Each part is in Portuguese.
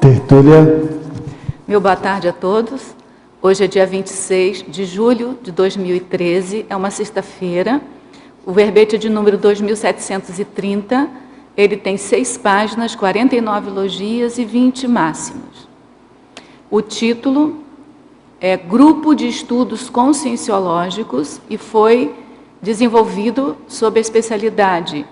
Tertúlia. Meu boa tarde a todos. Hoje é dia 26 de julho de 2013, é uma sexta-feira. O verbete é de número 2730, ele tem 6 páginas, 49 logias e 20 máximos. O título é Grupo de Estudos Conscienciológicos e foi desenvolvido sob a especialidade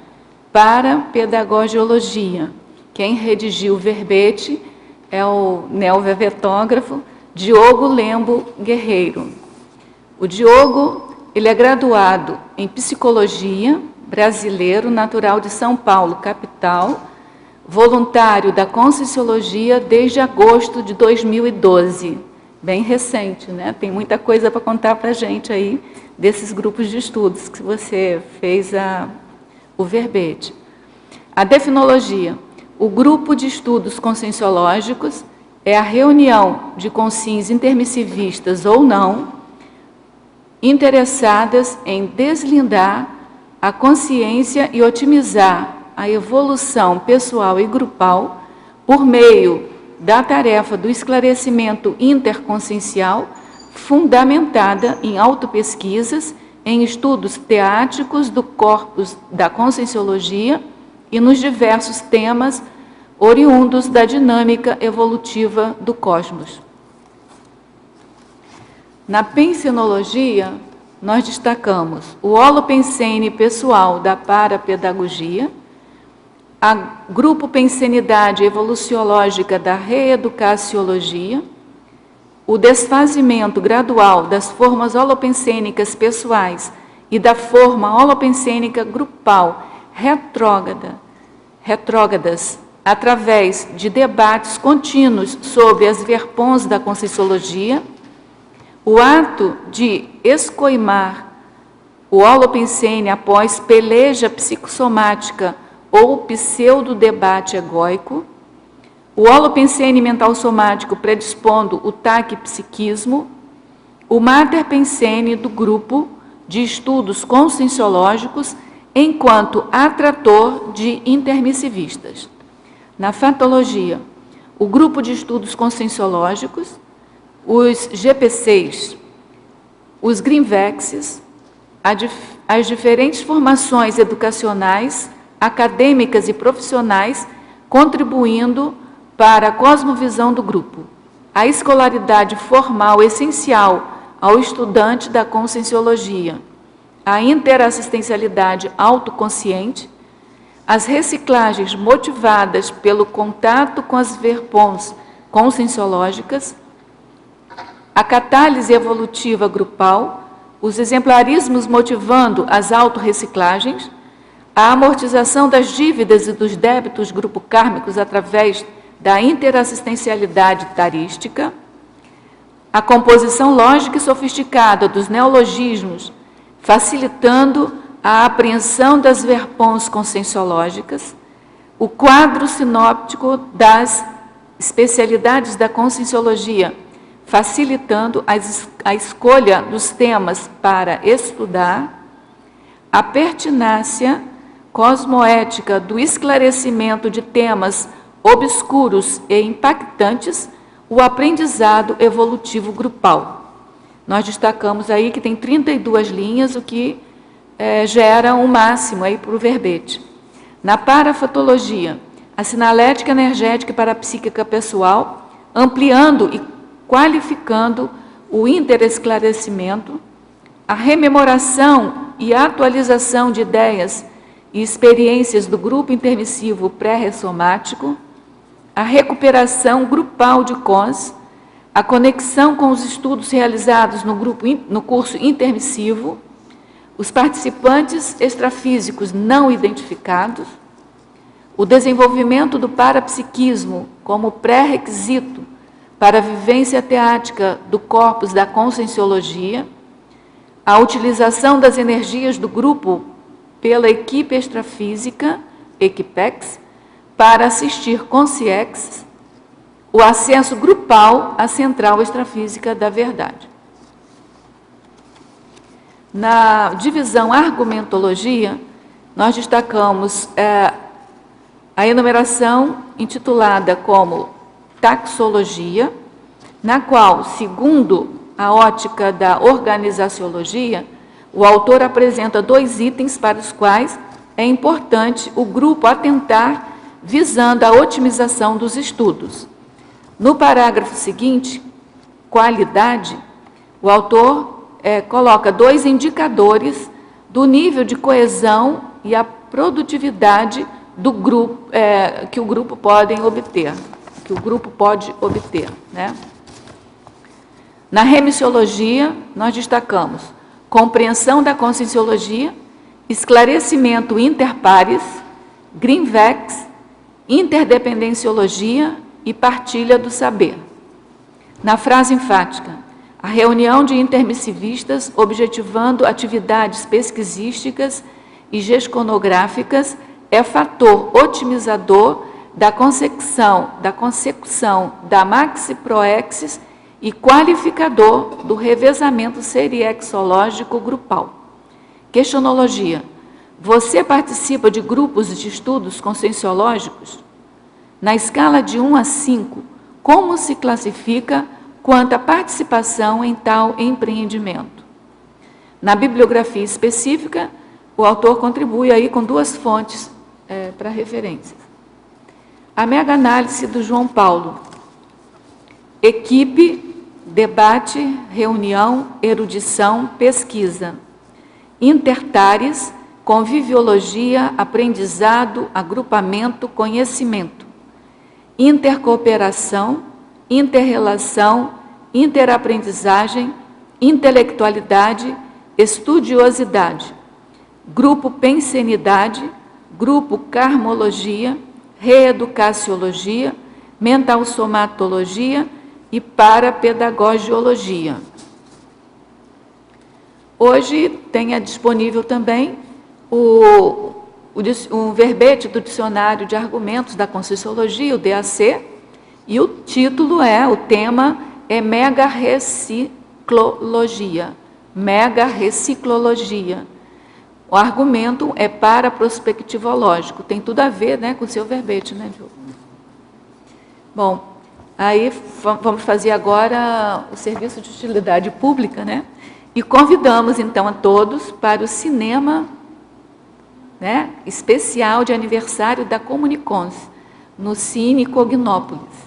Parapedagogiologia. Quem redigiu o verbete é o neovevetógrafo Diogo Lembo Guerreiro. O Diogo, ele é graduado em Psicologia, brasileiro, natural de São Paulo, capital, voluntário da Conscienciologia desde agosto de 2012. Bem recente, né? Tem muita coisa para contar para a gente aí desses grupos de estudos que você fez o verbete. A definologia. O grupo de estudos conscienciológicos é a reunião de consciências intermissivistas ou não, interessadas em deslindar a consciência e otimizar a evolução pessoal e grupal por meio da tarefa do esclarecimento interconsciencial, fundamentada em autopesquisas, em estudos teáticos do corpus da conscienciologia e nos diversos temas oriundos da dinâmica evolutiva do cosmos. Na pensenologia, nós destacamos o holopensene pessoal da parapedagogia, a grupo pensenidade evoluciológica da reeducaciologia, o desfazimento gradual das formas holopensênicas pessoais e da forma holopensênica grupal retrógradas, através de debates contínuos sobre as verpons da conscienciologia, o ato de escoimar o holopensene após peleja psicossomática ou pseudo-debate egóico, o holopensene mental somático predispondo o taquipsiquismo, o mater pensene do grupo de estudos conscienciológicos enquanto atrator de intermissivistas. Na fatologia, o grupo de estudos conscienciológicos, os GPCs, os Greenvexes, as diferentes formações educacionais, acadêmicas e profissionais, contribuindo para a cosmovisão do grupo. A escolaridade formal essencial ao estudante da conscienciologia, a interassistencialidade autoconsciente, as reciclagens motivadas pelo contato com as verpons conscienciológicas, a catálise evolutiva grupal, os exemplarismos motivando as autorreciclagens, a amortização das dívidas e dos débitos grupo-kármicos através da interassistencialidade tarística, a composição lógica e sofisticada dos neologismos, facilitando a apreensão das verpons conscienciológicas, o quadro sinóptico das especialidades da conscienciologia, facilitando a escolha dos temas para estudar, a pertinácia cosmoética do esclarecimento de temas obscuros e impactantes, o aprendizado evolutivo grupal. Nós destacamos aí que tem 32 linhas, o que gera um máximo aí para o verbete. Na parafatologia, a sinalética energética e parapsíquica pessoal, ampliando e qualificando o interesclarecimento, a rememoração e atualização de ideias e experiências do grupo intermissivo pré-ressomático, a recuperação grupal de cons, a conexão com os estudos realizados no curso intermissivo, os participantes extrafísicos não identificados, o desenvolvimento do parapsiquismo como pré-requisito para a vivência teática do corpus da conscienciologia, a utilização das energias do grupo pela equipe extrafísica, Equipex, para assistir consciex, o acesso grupal à central extrafísica da verdade. Na divisão argumentologia, nós destacamos A enumeração, intitulada como taxologia, na qual, segundo a ótica da organizaciologia, o autor apresenta 2 itens para os quais é importante o grupo atentar, visando a otimização dos estudos. No parágrafo seguinte, qualidade, o autor coloca 2 indicadores do nível de coesão e a produtividade do grupo, que o grupo pode obter, né? Na remissiologia, nós destacamos compreensão da conscienciologia, esclarecimento interpares, Greenvex, interdependenciologia e partilha do saber. Na frase enfática, a reunião de intermissivistas objetivando atividades pesquisísticas e gesconográficas é fator otimizador da consecução da maxi-proexis e qualificador do revezamento seriexológico grupal. Questionologia. Você participa de grupos de estudos conscienciológicos? Na escala de 1 a 5, como se classifica quanto à participação em tal empreendimento? Na bibliografia específica, o autor contribui aí com 2 fontes para referências. A mega-análise do João Paulo. Equipe, debate, reunião, erudição, pesquisa. Intertares, conviviologia, aprendizado, agrupamento, conhecimento. Intercooperação, interrelação, interaprendizagem, intelectualidade, estudiosidade. Grupo pensenidade, grupo carmologia, reeducaciologia, mental-somatologia e parapedagogiologia. Hoje tem disponível também um verbete do Dicionário de Argumentos da Conscienciologia, o DAC, e o título o tema é mega-reciclologia. Mega-reciclologia. O argumento é paraprospectivológico, tem tudo a ver, né, com o seu verbete, né, Diogo? Bom, aí vamos fazer agora o serviço de utilidade pública, né? E convidamos, então, a todos para o cinema, né, especial de aniversário da Comunicons, no Cine Cognópolis.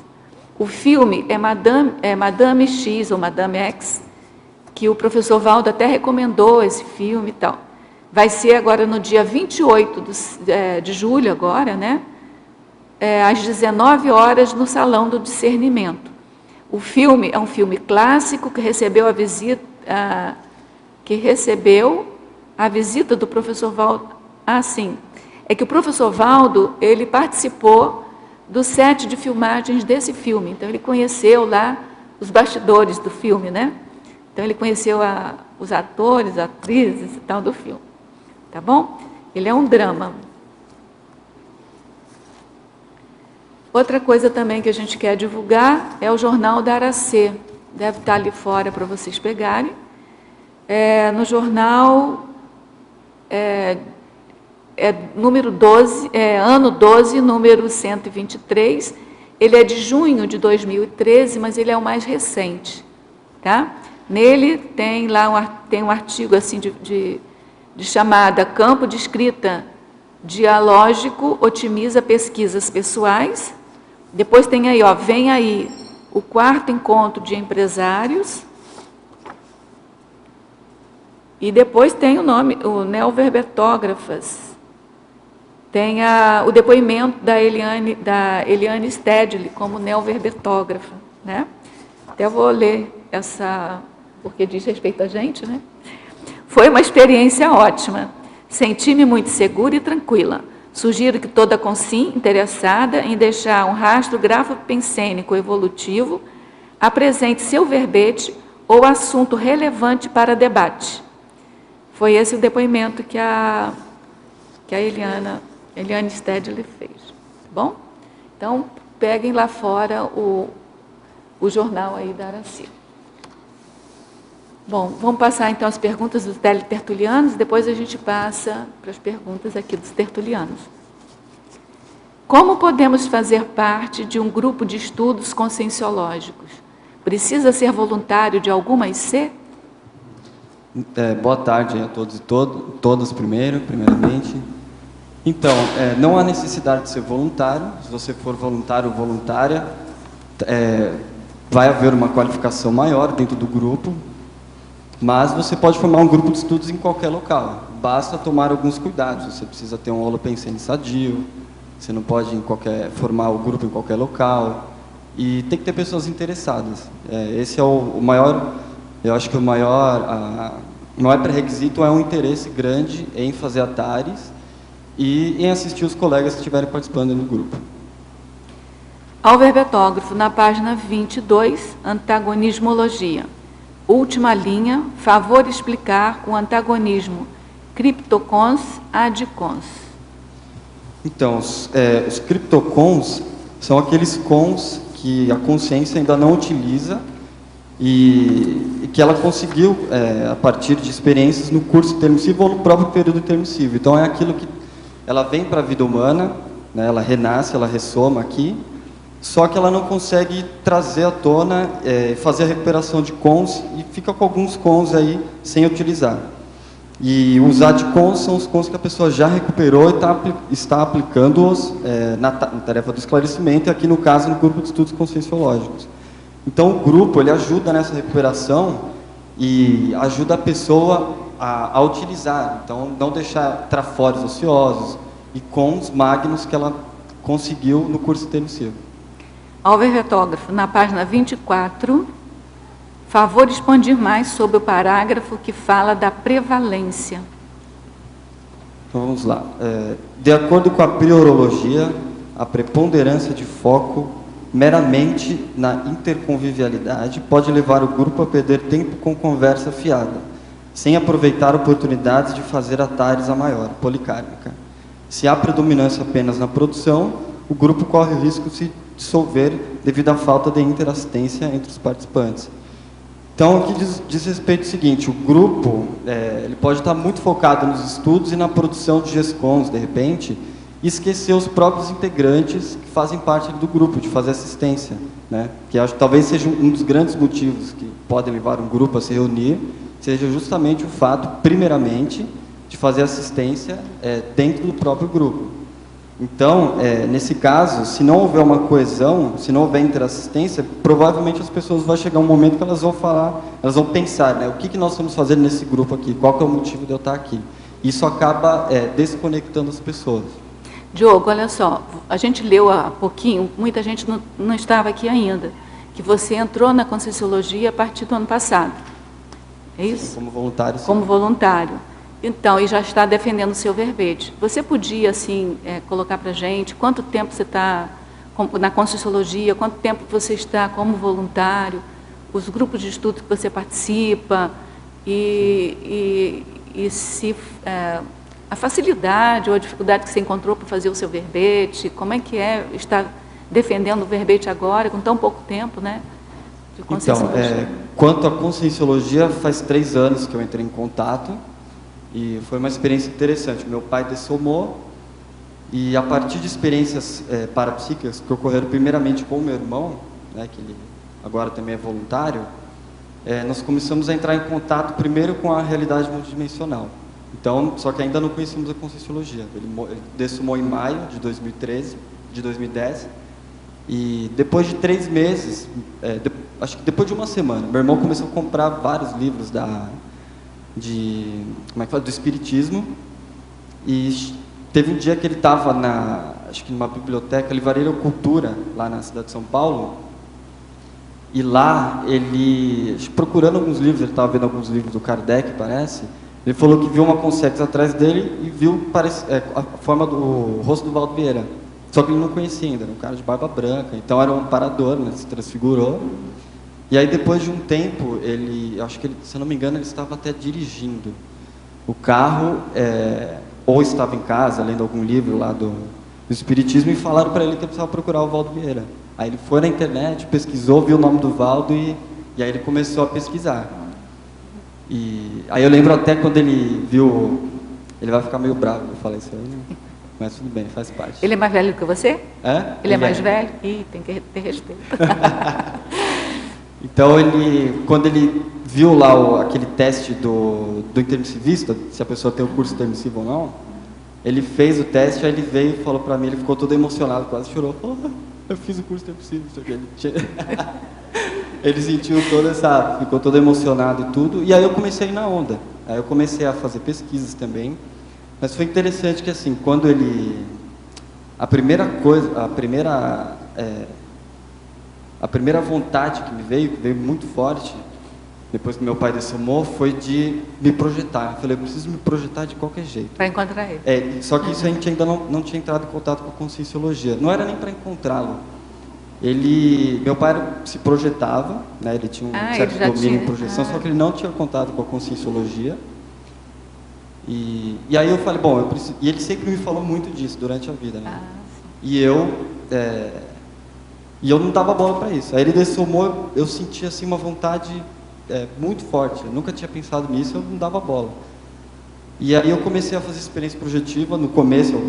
O filme é Madame X ou Madame X, que o professor Valdo até recomendou esse filme e tal. Vai ser agora no dia 28 de julho, agora, né? Às 19 horas, no Salão do Discernimento. O filme é um filme clássico que recebeu a visita do professor Valdo. Ah, sim. É que o professor Valdo, ele participou do set de filmagens desse filme. Então, ele conheceu lá os bastidores do filme, né? Então, ele conheceu os atores, atrizes e tal do filme. Tá bom? Ele é um drama. Outra coisa também que a gente quer divulgar é o jornal da Aracê. Deve estar ali fora para vocês pegarem. No jornal, número 12, ano 12, número 123. Ele é de junho de 2013, mas ele é o mais recente. Tá? Nele tem um artigo assim de chamada Campo de Escrita Dialógico otimiza pesquisas pessoais. Depois tem aí, vem aí o 4º encontro de empresários. E depois tem o neoverbetógrafas. Tem o depoimento da Eliane Stedley como neoverbetógrafa, né? Até vou ler essa, porque diz respeito a gente, né? Foi uma experiência ótima. Senti-me muito segura e tranquila. Sugiro que toda consciência interessada em deixar um rastro grafopensênico evolutivo apresente seu verbete ou assunto relevante para debate. Foi esse o depoimento que a Eliane Stedley fez. Tá bom? Então, peguem lá fora o jornal aí da Aracê. Bom, vamos passar então as perguntas dos teletertulianos, depois a gente passa para as perguntas aqui dos tertulianos. Como podemos fazer parte de um grupo de estudos conscienciológicos? Precisa ser voluntário de alguma IC? Boa tarde a todos e todas primeiramente. Então, não há necessidade de ser voluntário. Se você for voluntário ou voluntária, vai haver uma qualificação maior dentro do grupo, mas você pode formar um grupo de estudos em qualquer local. Basta tomar alguns cuidados. Você precisa ter um holopensene sadio, você não pode formar o grupo em qualquer local, e tem que ter pessoas interessadas. Esse é o maior, eu acho que o maior pré-requisito é um interesse grande em fazer atares e em assistir os colegas que estiverem participando do grupo. Ao verbetógrafo, na página 22, antagonismologia. Última linha, favor explicar o antagonismo criptocons adcons. Então, os criptocons são aqueles cons que a consciência ainda não utiliza e que ela conseguiu a partir de experiências no curso intermissivo ou no próprio período intermissivo. Então, é aquilo que ela vem para a vida humana, né, ela renasce, ela ressoma aqui, só que ela não consegue trazer à tona, fazer a recuperação de cons e fica com alguns cons aí sem utilizar. E os adcons são os cons que a pessoa já recuperou e está aplicando-os na tarefa do esclarecimento, e aqui no caso no grupo de estudos conscienciológicos. Então o grupo ele ajuda nessa recuperação e ajuda a pessoa a utilizar, então não deixar trafores ociosos e cons magnos que ela conseguiu no curso intermissivo. Ao verbetógrafo, na página 24, favor expandir mais sobre o parágrafo que fala da prevalência. Então vamos lá. De acordo com a priorologia, a preponderância de foco meramente na interconvivialidade pode levar o grupo a perder tempo com conversa fiada, sem aproveitar oportunidades de fazer atares a maior, policármica. Se há predominância apenas na produção, o grupo corre o risco de se dissolver devido à falta de interassistência entre os participantes. Então, aqui diz respeito ao seguinte: o grupo ele pode estar muito focado nos estudos e na produção de GESCONs, de repente, e esquecer os próprios integrantes que fazem parte do grupo, de fazer assistência, né? Que acho que talvez seja um dos grandes motivos que podem levar um grupo a se reunir, seja justamente o fato, primeiramente, de fazer assistência dentro do próprio grupo. Então, nesse caso, se não houver uma coesão, se não houver interassistência, provavelmente as pessoas vão chegar um momento que elas vão falar, elas vão pensar, né, o que nós estamos fazendo nesse grupo aqui, qual que é o motivo de eu estar aqui. Isso acaba desconectando as pessoas. Diogo, olha só, a gente leu há pouquinho, muita gente não estava aqui ainda, que você entrou na Conscienciologia a partir do ano passado. É isso? Sim, como voluntário. Sim. Como voluntário. Então, e já está defendendo o seu verbete. Você podia, assim, colocar para a gente quanto tempo você está na Conscienciologia, quanto tempo você está como voluntário, os grupos de estudo que você participa, e se a facilidade ou a dificuldade que você encontrou para fazer o seu verbete, como é que estar defendendo o verbete agora, com tão pouco tempo, né? De Conscienciologia. Então, quanto à Conscienciologia, faz 3 anos que eu entrei em contato, e foi uma experiência interessante. Meu pai dessomou, e a partir de experiências parapsíquicas que ocorreram primeiramente com o meu irmão, né, que ele agora também é voluntário, nós começamos a entrar em contato primeiro com a realidade multidimensional. Então, só que ainda não conhecíamos a Conscienciologia. Ele dessomou em maio de 2010, e depois de 3 meses, acho que depois de uma semana, meu irmão começou a comprar vários livros do Espiritismo, e teve um dia que ele estava acho que numa biblioteca, Livraria Cultura, lá na cidade de São Paulo, e lá ele, procurando alguns livros, ele estava vendo alguns livros do Kardec, parece, ele falou que viu uma consciência atrás dele e viu a forma do rosto do Valdo Vieira, só que ele não conhecia ainda, era um cara de barba branca, então era um amparador, né, se transfigurou. E aí, depois de um tempo, acho que ele, se eu não me engano, ele estava até dirigindo o carro, ou estava em casa, lendo algum livro lá do Espiritismo, e falaram para ele que ele precisava procurar o Valdo Vieira. Aí ele foi na internet, pesquisou, viu o nome do Valdo, e aí ele começou a pesquisar. E aí eu lembro até quando ele viu, ele vai ficar meio bravo, eu falei isso aí, né? Mas tudo bem, faz parte. Ele é mais velho que você? É? Ele é mais velho? Ih, tem que ter respeito. Então, quando ele viu lá aquele teste do intermissivista, se a pessoa tem o curso intermissivo ou não, ele fez o teste, aí ele veio e falou para mim, ele ficou todo emocionado, quase chorou. Oh, eu fiz o curso intermissivo, isso aqui. Ele sentiu ficou todo emocionado e tudo, e aí eu comecei a ir na onda. Aí eu comecei a fazer pesquisas também, mas foi interessante que assim, quando a primeira vontade que veio muito forte, depois que meu pai dessomou, foi de me projetar. Eu falei, eu preciso me projetar de qualquer jeito. Para encontrar ele. Só que isso a gente ainda não tinha entrado em contato com a Conscienciologia. Não era nem para encontrá-lo. Meu pai se projetava, né? Ele tinha um certo domínio em projeção, só que ele não tinha contato com a Conscienciologia. E aí eu falei, bom, e ele sempre me falou muito disso durante a vida, né? E eu não dava bola para isso. Aí ele dessomou, eu senti assim uma vontade muito forte. Eu nunca tinha pensado nisso, eu não dava bola. E aí eu comecei a fazer experiência projetiva. No começo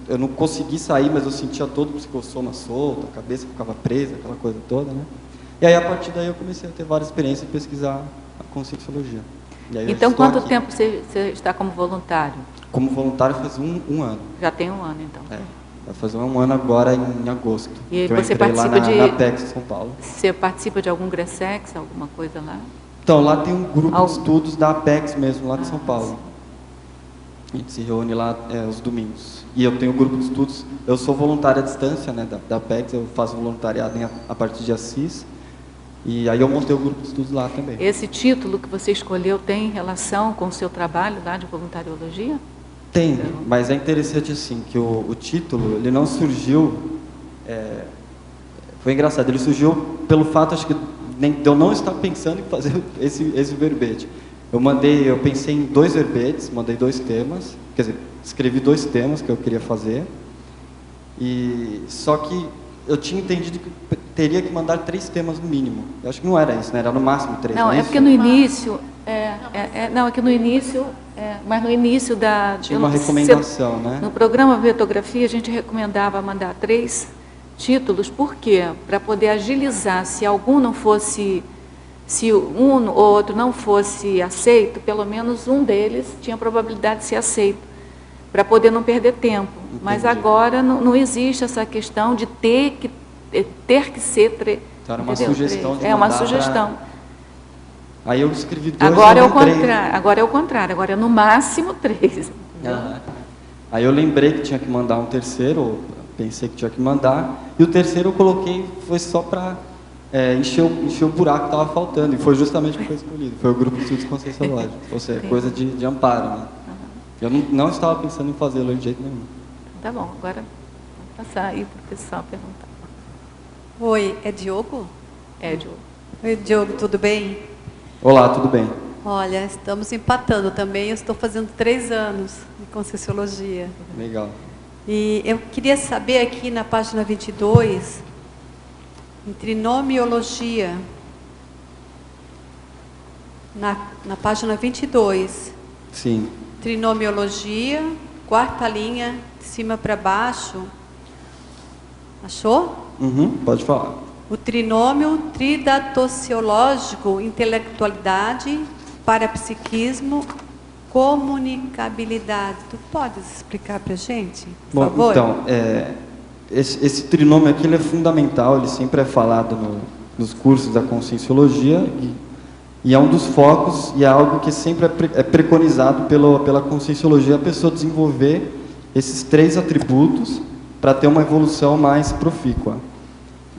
eu não consegui sair, mas eu sentia todo o psicossoma solto, a cabeça ficava presa, aquela coisa toda, né? E aí a partir daí eu comecei a ter várias experiências e pesquisar a Conscienciologia. Então quanto tempo você está como voluntário? Como voluntário faz um ano. Já tem um ano então. Vai fazer um ano agora em agosto. E que você eu entrei participa lá na Apex São Paulo. Você participa de algum Gressex, alguma coisa lá? Então, lá tem um grupo de estudos da Apex mesmo, lá de São Paulo. Sim. A gente se reúne lá os domingos. E eu tenho um grupo de estudos, eu sou voluntário à distância, né, da Apex, eu faço voluntariado a partir de Assis. E aí eu montei o grupo de estudos lá também. Esse título que você escolheu tem relação com o seu trabalho lá de voluntariologia? Tem, mas é interessante assim, que o título, ele não surgiu, foi engraçado, ele surgiu pelo fato, acho que, de eu não estar pensando em fazer esse verbete. Eu pensei em 2 verbetes, mandei 2 temas, quer dizer, escrevi 2 temas que eu queria fazer, só que eu tinha entendido que teria que mandar 3 temas no mínimo. Eu acho que não era isso, né? Era no máximo 3. Não, é porque no início, mas no início tinha uma recomendação, né? No programa Vetografia a gente recomendava mandar 3 títulos, por quê? Para poder agilizar, se algum não fosse, se um ou outro não fosse aceito, pelo menos um deles tinha probabilidade de ser aceito, para poder não perder tempo. Entendi. Mas agora não existe essa questão de ter que ser então, era uma sugestão de uma sugestão. Aí eu escrevi 2. Agora é o contrário, agora é no máximo 3. Aí eu lembrei que tinha que mandar um terceiro, pensei que tinha que mandar, e o terceiro eu coloquei, foi só para encher o buraco que estava faltando, e foi justamente o que foi escolhido, foi o grupo de estudos conscienciológicos, ou seja, coisa de amparo, né? Eu não estava pensando em fazê-lo de jeito nenhum. Tá bom, agora vou passar aí para o pessoal perguntar. Oi, é Diogo? É, Diogo. Oi, Diogo, tudo bem? Olá, tudo bem? Olha, estamos empatando também, eu estou fazendo 3 anos de Conscienciologia. Legal. E eu queria saber aqui na página 22, em trinomiologia, na página 22. Sim. Trinomiologia, 4ª linha, de cima para baixo. Achou? Pode falar. O trinômio tridatociológico, intelectualidade, parapsiquismo, comunicabilidade. Tu podes explicar para a gente, por favor? Então, esse trinômio aqui ele é fundamental, ele sempre é falado nos cursos da Conscienciologia e é um dos focos e é algo que sempre é preconizado pela Conscienciologia, a pessoa desenvolver esses 3 atributos para ter uma evolução mais profícua.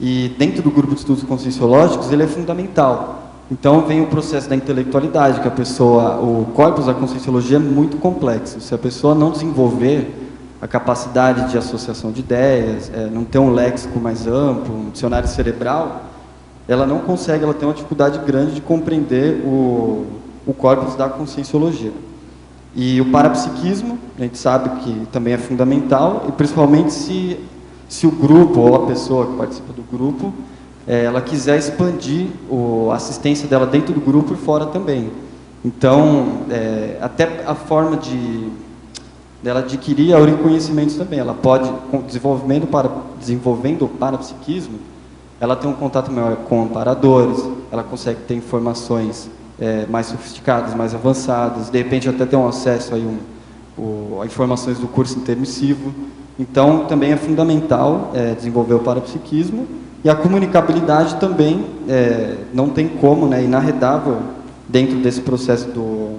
E dentro do grupo de estudos conscienciológicos, ele é fundamental. Então vem o processo da intelectualidade, que o corpus da conscienciologia é muito complexo. Se a pessoa não desenvolver a capacidade de associação de ideias, não ter um léxico mais amplo, um dicionário cerebral, ela não consegue, ela tem uma dificuldade grande de compreender o corpus da conscienciologia. E o parapsiquismo, a gente sabe que também é fundamental, e principalmente se o grupo ou a pessoa que participa do grupo, ela quiser expandir a assistência dela dentro do grupo e fora também. Então, até a forma dela adquirir conhecimentos também. Ela pode, desenvolvendo o parapsiquismo, ela tem um contato maior com amparadores, ela consegue ter informações mais sofisticadas, mais avançadas, de repente até ter um acesso aí a informações do curso intermissivo. Então, também é fundamental desenvolver o parapsiquismo, e a comunicabilidade também não tem como, né, inarredável, dentro desse processo do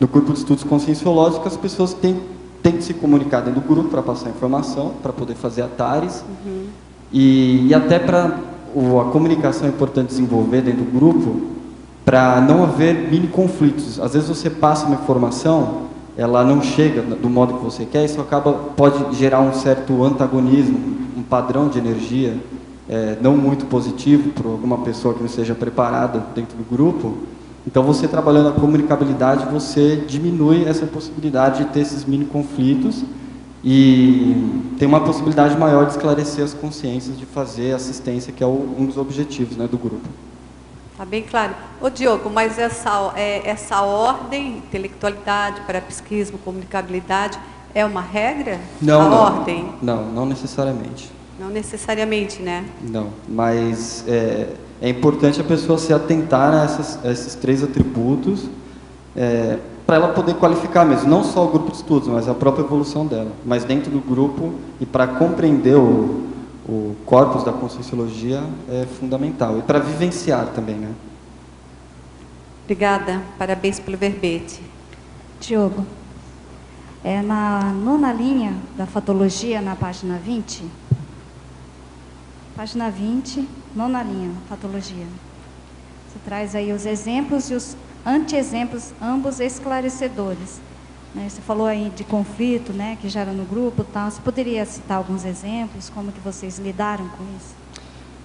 grupo de estudos conscienciológicos, as pessoas têm que se comunicar dentro do grupo para passar informação, para poder fazer atares, e até para a comunicação é importante desenvolver dentro do grupo, para não haver mini conflitos. Às vezes você passa uma informação, ela não chega do modo que você quer, isso pode gerar um certo antagonismo, um padrão de energia não muito positivo para alguma pessoa que não esteja preparada dentro do grupo. Então, você trabalhando a comunicabilidade, você diminui essa possibilidade de ter esses mini conflitos e tem uma possibilidade maior de esclarecer as consciências, de fazer assistência, que é um dos objetivos, né, do grupo. Está bem claro. Ô Diogo, mas essa ordem, intelectualidade, parapsiquismo, comunicabilidade, é uma regra? Não, ordem? Não necessariamente. Não necessariamente, né? Não, mas é importante a pessoa se atentar a esses 3 atributos para ela poder qualificar mesmo, não só o grupo de estudos, mas a própria evolução dela. Mas dentro do grupo, e para compreender o corpus da Conscienciologia é fundamental. E para vivenciar também, né? Obrigada, parabéns pelo verbete. Diogo, na 9ª linha da fatologia, na página 20, página 20, 9ª linha, fatologia. Você traz aí os exemplos e os anti-exemplos, ambos esclarecedores. Né? Você falou aí de conflito, né, que gera no grupo e tal. Você poderia citar alguns exemplos, como que vocês lidaram com isso?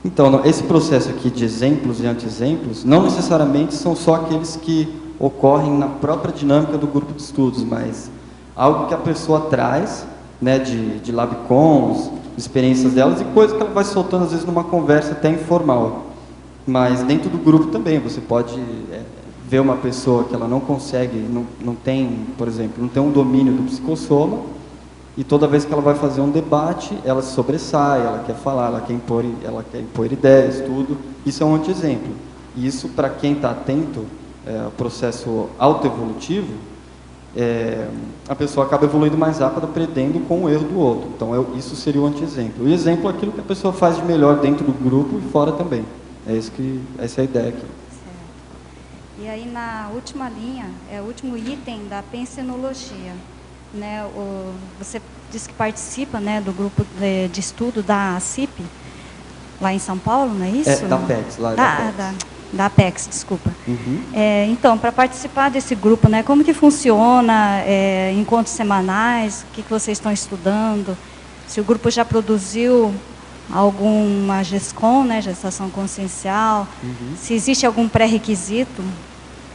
Então, esse processo aqui de exemplos e anti-exemplos, não necessariamente são só aqueles que ocorrem na própria dinâmica do grupo de estudos, mas algo que a pessoa traz, né, de labcons, experiências delas e coisas que ela vai soltando às vezes numa conversa até informal. Mas dentro do grupo também, você pode ver uma pessoa que ela não consegue, não tem, por exemplo, não tem um domínio do psicossoma, e toda vez que ela vai fazer um debate, ela se sobressai, ela quer falar, ela quer impor ideias, tudo. Isso é um anti-exemplo. E isso, para quem está atento ao processo autoevolutivo, a pessoa acaba evoluindo mais rápido, aprendendo com o erro do outro. Então, isso seria o anti-exemplo. O exemplo é aquilo que a pessoa faz de melhor dentro do grupo e fora também. Essa é a ideia aqui. Certo. E aí, na última linha, o último item da pensenologia. Né, você disse que participa, né, do grupo de estudo da CIP, lá em São Paulo, não é isso? Da Apex, lá da Apex, desculpa. Uhum. Então, para participar desse grupo, né, como que funciona, encontros semanais, o que vocês estão estudando, se o grupo já produziu alguma GESCOM, né, gestação consciencial, se existe algum pré-requisito?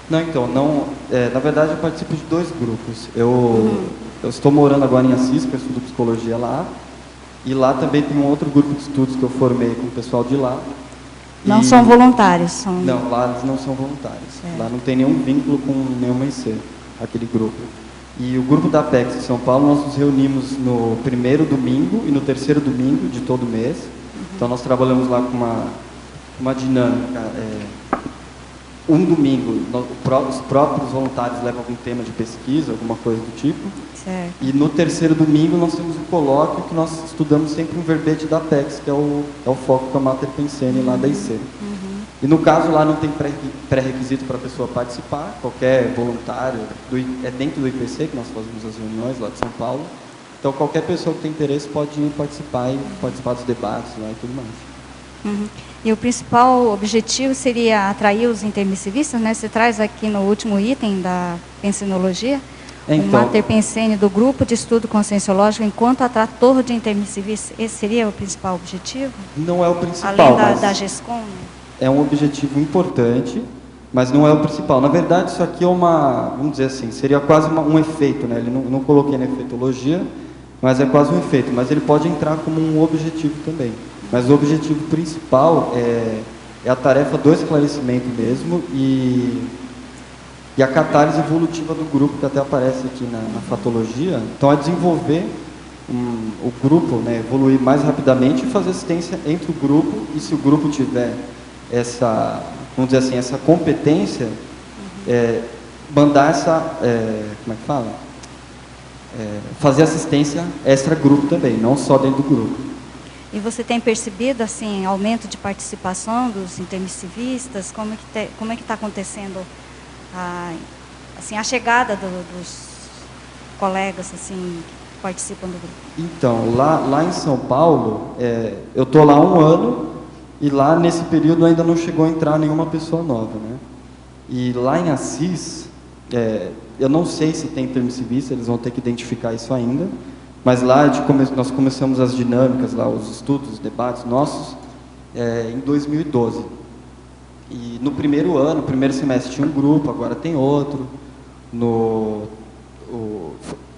Na verdade eu participo de 2 grupos. Eu estou morando agora em Assis, que eu estudo psicologia lá, e lá também tem um outro grupo de estudos que eu formei com o pessoal de lá. Não são voluntários? Não, lá eles não são voluntários. Certo. Lá não tem nenhum vínculo com nenhuma IC, aquele grupo. E o grupo da Apex de São Paulo, nós nos reunimos no 1º domingo e no 3º domingo de todo mês. Então nós trabalhamos lá com uma dinâmica. Um domingo, os próprios voluntários levam algum tema de pesquisa, alguma coisa do tipo. Certo. E no 3º domingo nós temos um colóquio que nós estudamos sempre um verbete da Apex, que é o foco com a Mater Pensene lá da IC. E no caso lá não tem pré-requisito para a pessoa participar, qualquer voluntário, dentro do IPC que nós fazemos as reuniões lá de São Paulo. Então qualquer pessoa que tem interesse pode participar dos debates lá e tudo mais. E o principal objetivo seria atrair os intermissivistas, né? Você traz aqui no último item da pensenologia, o Mater Pensene do grupo de estudo conscienciológico enquanto atrator de intermissivistas. Esse seria o principal objetivo? Não é o principal. Além da GESCOM? É um objetivo importante, mas não é o principal. Na verdade, isso aqui é vamos dizer assim, seria quase um efeito, né? Ele não coloquei na efeitologia, mas é quase um efeito. Mas ele pode entrar como um objetivo também. Mas o objetivo principal é a tarefa do esclarecimento mesmo, e E a catálise evolutiva do grupo, que até aparece aqui na fatologia, então é desenvolver o grupo, né, evoluir mais rapidamente e fazer assistência entre o grupo, e se o grupo tiver essa, vamos dizer assim, essa competência, mandar essa, como é que fala? Fazer assistência extra-grupo também, não só dentro do grupo. E você tem percebido, assim, aumento de participação dos intermissivistas? Como é que está acontecendo a chegada dos colegas, assim, que participam do grupo? Então, lá em São Paulo, eu estou lá há 1 ano, e lá nesse período ainda não chegou a entrar nenhuma pessoa nova, né? E lá em Assis, eu não sei se tem intermissivista, eles vão ter que identificar isso ainda, mas lá nós começamos as dinâmicas, lá, os estudos, os debates nossos, em 2012. E no primeiro ano, no primeiro semestre tinha um grupo, agora tem outro.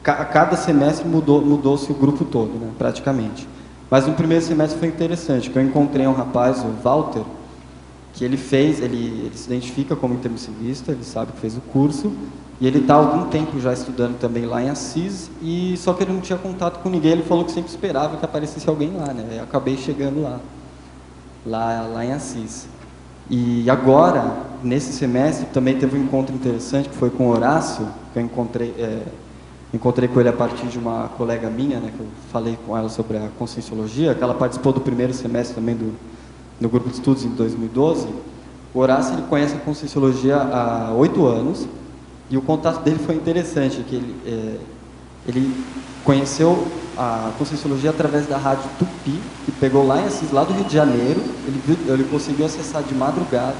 Cada semestre mudou-se o grupo todo, né, praticamente. Mas no primeiro semestre foi interessante, que eu encontrei um rapaz, o Walter, que ele se identifica como intermissivista, ele sabe que fez o curso, e ele está há algum tempo já estudando também lá em Assis, só que ele não tinha contato com ninguém, ele falou que sempre esperava que aparecesse alguém lá, né? Eu acabei chegando lá em Assis. E agora, nesse semestre, também teve um encontro interessante, que foi com o Horácio, que eu encontrei com ele a partir de uma colega minha, né, que eu falei com ela sobre a Conscienciologia, que ela participou do primeiro semestre também no grupo de estudos em 2012. O Horácio, ele conhece a Conscienciologia há 8 anos, e o contato dele foi interessante, que ele conheceu a Conscienciologia através da rádio Tupi, que pegou lá em Assis, lá do Rio de Janeiro. Ele conseguiu acessar de madrugada,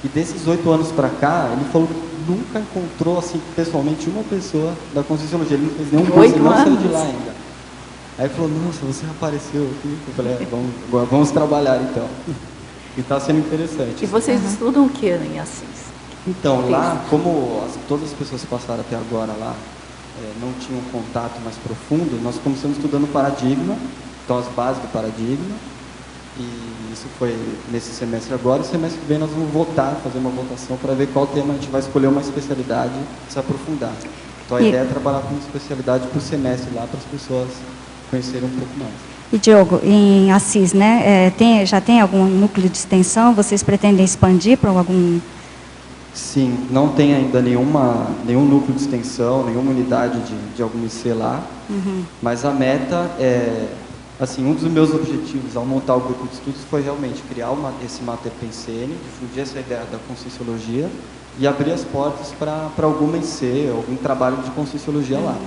e desses 8 anos para cá, ele falou que nunca encontrou assim, pessoalmente uma pessoa da Conscienciologia, ele não fez nenhum curso, ele não saiu de lá ainda. Aí ele falou, nossa, você apareceu aqui. Eu falei, vamos trabalhar então. E está sendo interessante. E vocês estudam o que em Assis? Então, lá, como todas as pessoas que passaram até agora lá não tinham um contato mais profundo, nós começamos estudando paradigma, então as bases do paradigma, e isso foi nesse semestre agora. E semestre que vem nós vamos fazer uma votação para ver qual tema a gente vai escolher uma especialidade e se aprofundar. Então a ideia é trabalhar com uma especialidade por semestre lá, para as pessoas conhecerem um pouco mais. E Diogo, em Assis, né, já tem algum núcleo de extensão? Vocês pretendem expandir para algum... Sim, não tem ainda nenhum núcleo de extensão, nenhuma unidade de algum IC lá, mas a meta assim, um dos meus objetivos ao montar o grupo de estudos foi realmente criar esse Mater Pensene, difundir essa ideia da Conscienciologia e abrir as portas para alguma IC, algum trabalho de Conscienciologia lá.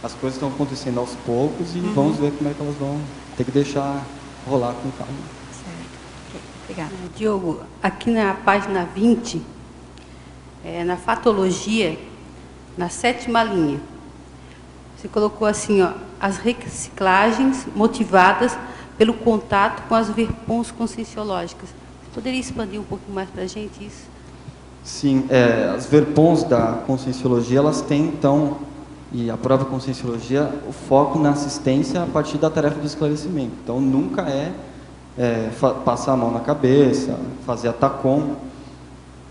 As coisas estão acontecendo aos poucos e vamos ver como é que elas vão ter que deixar rolar com calma. Certo. Obrigada. Diogo, aqui na página 20, na fatologia, na 7ª linha, você colocou assim, ó, as reciclagens motivadas pelo contato com as verpons conscienciológicas. Você poderia expandir um pouco mais para a gente isso? Sim, as verpons da Conscienciologia, elas têm, então, e a própria Conscienciologia, o foco na assistência a partir da tarefa do esclarecimento. Então, nunca passar a mão na cabeça, fazer a TACOM.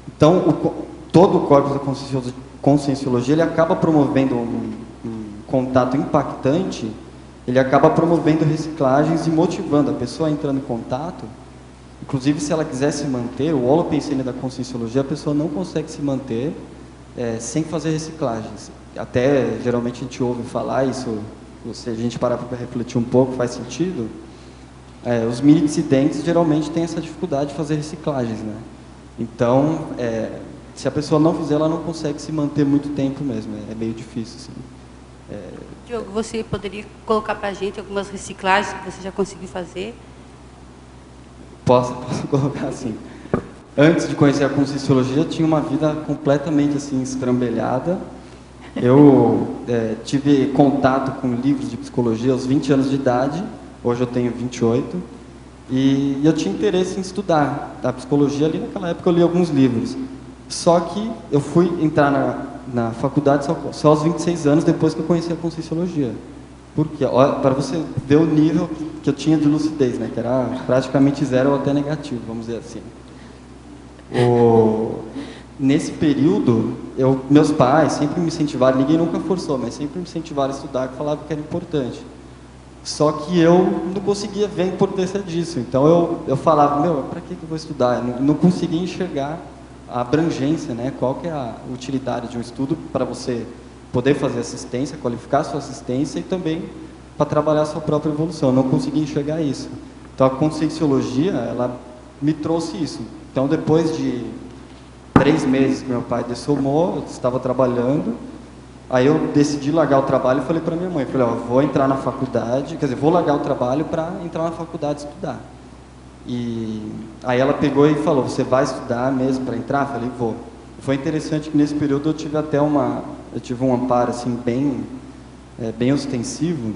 Então, todo o corpus da Conscienciologia, ele acaba promovendo um contato impactante, ele acaba promovendo reciclagens e motivando a pessoa entrando em contato. Inclusive, se ela quiser se manter, o holopensene da Conscienciologia, a pessoa não consegue se manter sem fazer reciclagens. Até, geralmente, a gente ouve falar isso, se a gente parar para refletir um pouco, faz sentido. Os mini-dissidentes, geralmente, têm essa dificuldade de fazer reciclagens, né? Então, se a pessoa não fizer, ela não consegue se manter muito tempo mesmo, é meio difícil, assim. Diogo, você poderia colocar para a gente algumas reciclagens que você já conseguiu fazer? Posso colocar assim. Antes de conhecer a Conscienciologia, eu tinha uma vida completamente assim, estrambelhada. Eu tive contato com livros de psicologia aos 20 anos de idade, hoje eu tenho 28, e eu tinha interesse em estudar a psicologia. Ali naquela época eu li alguns livros. Só que eu fui entrar na faculdade só aos 26 anos, depois que eu conheci a Conscienciologia. Por quê? Para você ver o nível que eu tinha de lucidez, né? Que era praticamente zero ou até negativo, vamos dizer assim. nesse período, meus pais sempre me incentivaram, ninguém nunca forçou, mas sempre me incentivaram a estudar, que falavam que era importante. Só que eu não conseguia ver a importância disso. Então eu falava, para que eu vou estudar? Eu não conseguia enxergar a abrangência, né? Qual que é a utilidade de um estudo para você poder fazer assistência, qualificar a sua assistência e também para trabalhar a sua própria evolução. Eu não conseguia enxergar isso. Então a Conscienciologia, ela me trouxe isso. Então depois de 3 meses que meu pai dessomou, eu estava trabalhando, aí eu decidi largar o trabalho e falei para minha mãe, vou entrar na faculdade, quer dizer, vou largar o trabalho para entrar na faculdade e estudar. E aí ela pegou e falou, você vai estudar mesmo para entrar? Eu falei, vou. Foi interessante que nesse período eu tive até um amparo assim bem ostensivo.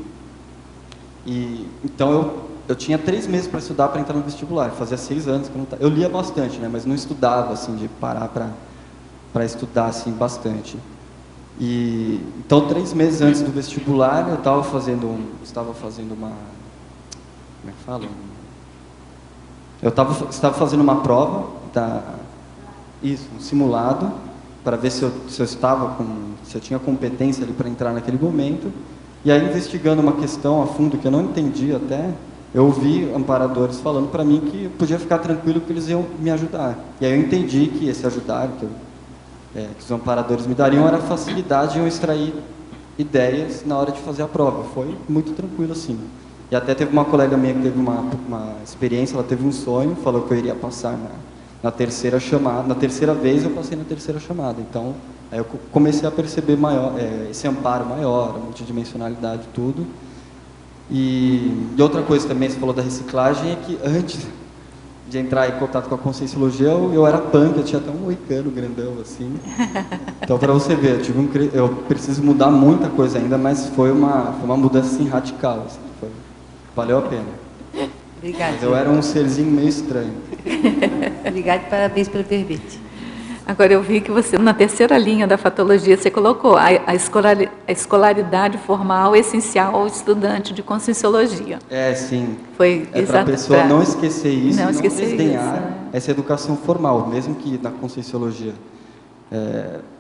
E então eu tinha 3 meses para estudar para entrar no vestibular. Fazia 6 anos que eu lia bastante, né, mas não estudava assim de parar para estudar assim bastante. E então 3 meses antes do vestibular eu estava fazendo uma, como é que fala? Eu estava fazendo uma prova, um simulado, para ver se eu tinha competência ali para entrar naquele momento. E aí, investigando uma questão a fundo que eu não entendi até, eu ouvi amparadores falando para mim que eu podia ficar tranquilo que eles iam me ajudar. E aí eu entendi que esse ajudar que os amparadores me dariam era facilidade em eu extrair ideias na hora de fazer a prova. Foi muito tranquilo assim. E até teve uma colega minha que teve uma experiência, ela teve um sonho, falou que eu iria passar na terceira chamada. Na terceira vez eu passei na terceira chamada. Então, aí eu comecei a perceber esse amparo maior, a multidimensionalidade, tudo. E outra coisa também, você falou da reciclagem, é que antes de entrar em contato com a Conscienciologia, eu era punk, eu tinha até um moicano grandão, assim. Então, para você ver, eu preciso mudar muita coisa ainda, mas foi uma mudança assim, radical. Assim, valeu a pena. Obrigada. Mas eu era um serzinho meio estranho. Obrigada e parabéns pelo verbete. Agora, eu vi que você, na terceira linha da fatologia, você colocou a escolaridade formal essencial ao estudante de Conscienciologia. Sim. Foi para a pessoa não esquecer isso, não desdenhar isso, essa educação formal, mesmo que na Conscienciologia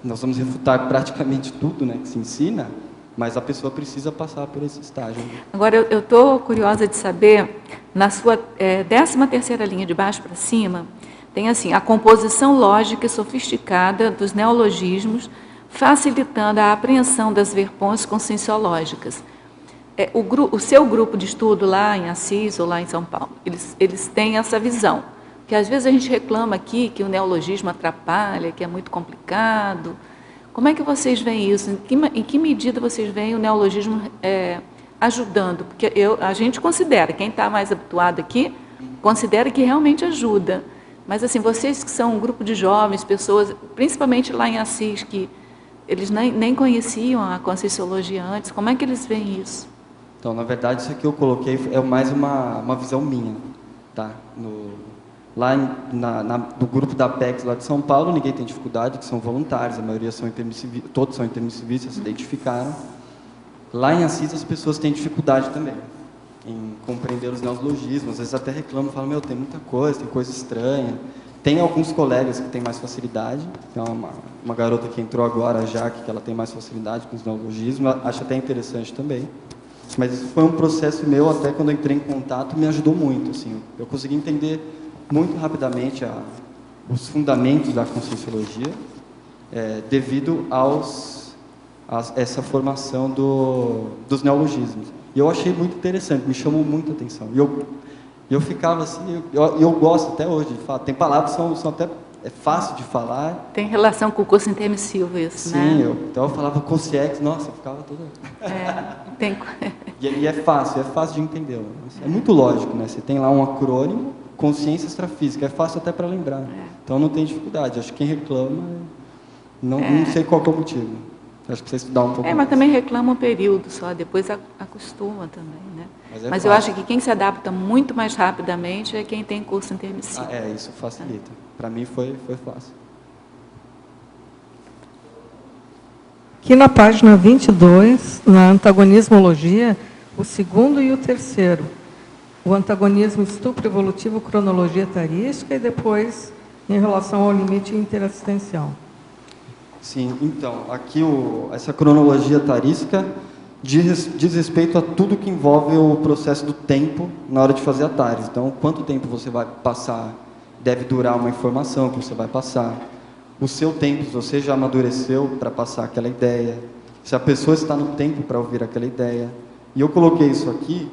nós vamos refutar praticamente tudo, né, que se ensina, mas a pessoa precisa passar por esse estágio. Agora, eu estou curiosa de saber, na sua 13ª linha de baixo para cima, tem assim, a composição lógica e sofisticada dos neologismos, facilitando a apreensão das verpões conscienciológicas. O seu grupo de estudo lá em Assis ou lá em São Paulo, eles têm essa visão, que às vezes a gente reclama aqui que o neologismo atrapalha, que é muito complicado. Como é que vocês veem isso? Em que medida vocês veem o neologismo ajudando? Porque a gente considera, quem está mais habituado aqui, considera que realmente ajuda. Mas, assim, vocês que são um grupo de jovens, pessoas, principalmente lá em Assis, que eles nem conheciam a Conscienciologia antes, como é que eles veem isso? Então, na verdade, isso aqui eu coloquei é mais uma visão minha, tá? Lá no grupo da APEX lá de São Paulo, ninguém tem dificuldade, que são voluntários, a maioria são intermissivistas, todos são intermissivistas, se identificaram. Lá em Assis, as pessoas têm dificuldade também em compreender os neologismos, às vezes até reclamam, falam, tem muita coisa, tem coisa estranha. Tem alguns colegas que têm mais facilidade, tem uma garota que entrou agora, a Jaque, que ela tem mais facilidade com os neologismos, acho até interessante também. Mas isso foi um processo meu, até quando eu entrei em contato, me ajudou muito, assim. Eu consegui entender muito rapidamente os fundamentos da Conscienciologia, devido a essa formação dos neologismos. E eu achei muito interessante, me chamou muita atenção. E eu ficava assim, eu gosto até hoje de falar. Tem palavras que são até fácil de falar. Tem relação com o curso intermissivo isso, sim, né? Então eu falava consciex, nossa, eu ficava toda... Tem... E é fácil de entender. É muito lógico, né? Você tem lá um acrônimo, consciência extrafísica, é fácil até para lembrar. Então não tem dificuldade. Acho que quem reclama, não sei qual que é o motivo. Acho que precisa estudar um pouco mas mais. também reclama um período só, depois acostuma também, né? Mas eu acho que quem se adapta muito mais rapidamente é quem tem curso intermissivo. Isso facilita. Para mim foi fácil. Aqui na página 22, na antagonismologia, o segundo e o terceiro. O antagonismo estupro evolutivo, cronologia tarística, e depois em relação ao limite interassistencial. Sim, então, aqui essa cronologia tarística diz respeito a tudo que envolve o processo do tempo na hora de fazer a TARES. Então, quanto tempo você vai passar, deve durar uma informação que você vai passar, o seu tempo, se você já amadureceu para passar aquela ideia, se a pessoa está no tempo para ouvir aquela ideia. E eu coloquei isso aqui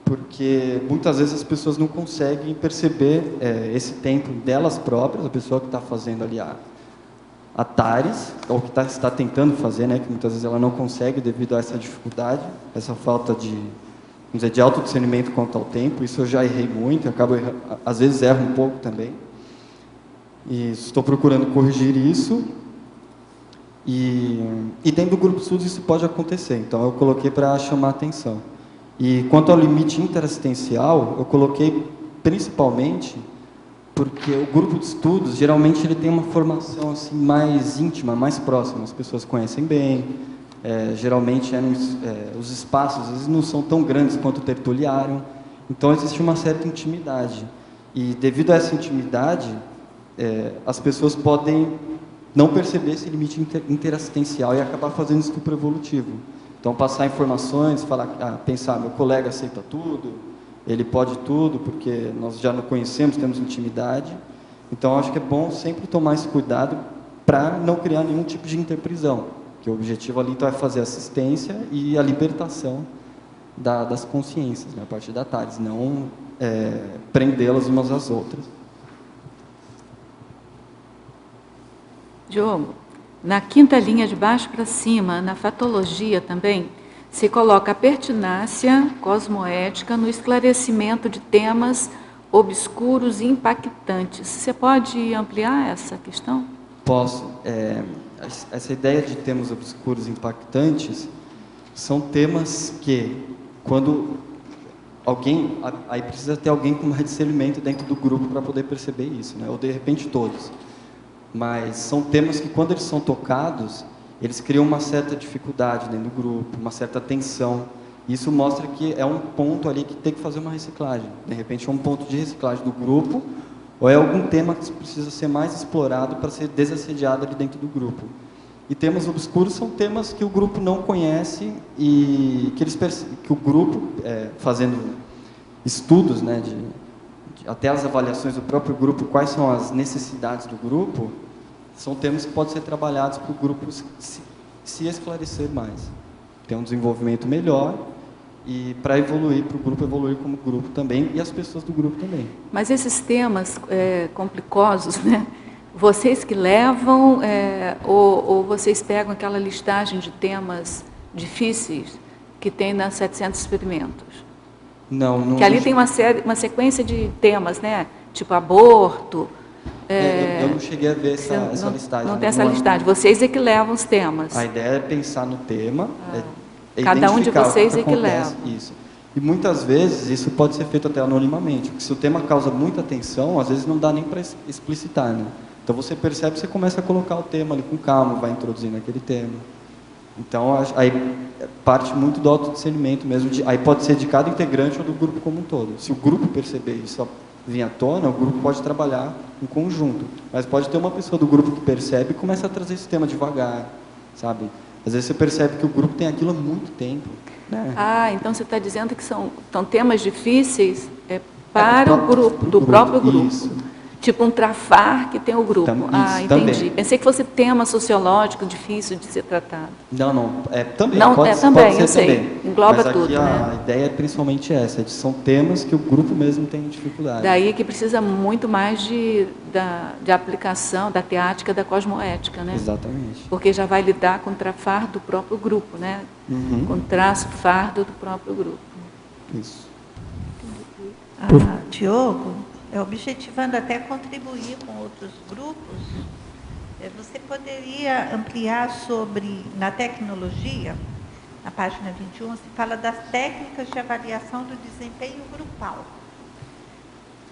porque muitas vezes as pessoas não conseguem perceber esse tempo delas próprias, a pessoa que está fazendo ali a TARES, ou que está tentando fazer, né, que muitas vezes ela não consegue devido a essa dificuldade, essa falta de, vamos dizer, de autodiscernimento quanto ao tempo. Isso eu já errei muito, acabo às vezes erro um pouco também. E estou procurando corrigir isso. E dentro do grupo de estudos isso pode acontecer, então eu coloquei para chamar a atenção. E quanto ao limite interassistencial, eu coloquei principalmente porque o grupo de estudos, geralmente, ele tem uma formação assim, mais íntima, mais próxima. As pessoas conhecem bem, geralmente os espaços às vezes não são tão grandes quanto o tertuliário, então existe uma certa intimidade. E devido a essa intimidade, as pessoas podem não perceber esse limite interassistencial e acabar fazendo estupro evolutivo. Então, passar informações, pensar, meu colega aceita tudo, ele pode tudo, porque nós já não conhecemos, temos intimidade. Então, acho que é bom sempre tomar esse cuidado para não criar nenhum tipo de interprisão, que o objetivo ali então é fazer assistência e a libertação das consciências, né, a partir da TARES, não prendê-las umas às outras. Diogo, na quinta linha de baixo para cima, na fatologia também, se coloca a pertinácia cosmoética no esclarecimento de temas obscuros e impactantes. Você pode ampliar essa questão? Posso. Essa ideia de temas obscuros e impactantes são temas que, quando aí precisa ter alguém com mais discernimento dentro do grupo para poder perceber isso, né? Ou de repente todos. Mas são temas que, quando eles são tocados, eles criam uma certa dificuldade dentro do grupo, uma certa tensão. Isso mostra que é um ponto ali que tem que fazer uma reciclagem. De repente é um ponto de reciclagem do grupo, ou é algum tema que precisa ser mais explorado para ser desassediado ali dentro do grupo. E temas obscuros são temas que o grupo não conhece e que o grupo, fazendo estudos, né, até as avaliações do próprio grupo, quais são as necessidades do grupo, são temas que podem ser trabalhados para o grupo se esclarecer mais, ter um desenvolvimento melhor e para evoluir, para o grupo evoluir como grupo também e as pessoas do grupo também. Mas esses temas complicosos, né? Vocês que levam ou vocês pegam aquela listagem de temas difíceis que tem nas 700 experimentos? Não. Que ali tem uma sequência de temas, né? Tipo aborto. Eu não cheguei a ver essa listagem. Não tem essa listagem. Vocês é que levam os temas. A ideia é pensar no tema. Cada um de vocês é que leva. Isso. E muitas vezes isso pode ser feito até anonimamente. Porque se o tema causa muita atenção, às vezes não dá nem para explicitar, né? Então você percebe, você começa a colocar o tema ali com calma, vai introduzindo aquele tema. Então, aí parte muito do autodiscernimento mesmo. Aí pode ser de cada integrante ou do grupo como um todo. Se o grupo perceber isso vir à tona, o grupo pode trabalhar em conjunto. Mas pode ter uma pessoa do grupo que percebe e começa a trazer esse tema devagar, sabe? Às vezes você percebe que o grupo tem aquilo há muito tempo, né? Então você está dizendo que são temas difíceis para o grupo, do próprio grupo. Isso. Tipo um trafar que tem o grupo. Isso, Entendi. Também. Pensei que fosse tema sociológico difícil de ser tratado. Não. Também. Não, pode também, ser eu sei. Também. Engloba Mas aqui tudo, né? A ideia é principalmente essa, são temas que o grupo mesmo tem dificuldade. Daí que precisa muito mais de aplicação da teática da cosmoética, né? Exatamente. Porque já vai lidar com o trafar do próprio grupo, né? Uhum. Com o traço fardo do próprio grupo. Isso. Diogo, objetivando até contribuir com outros grupos, você poderia ampliar sobre, na tecnologia, na página 21, se fala das técnicas de avaliação do desempenho grupal.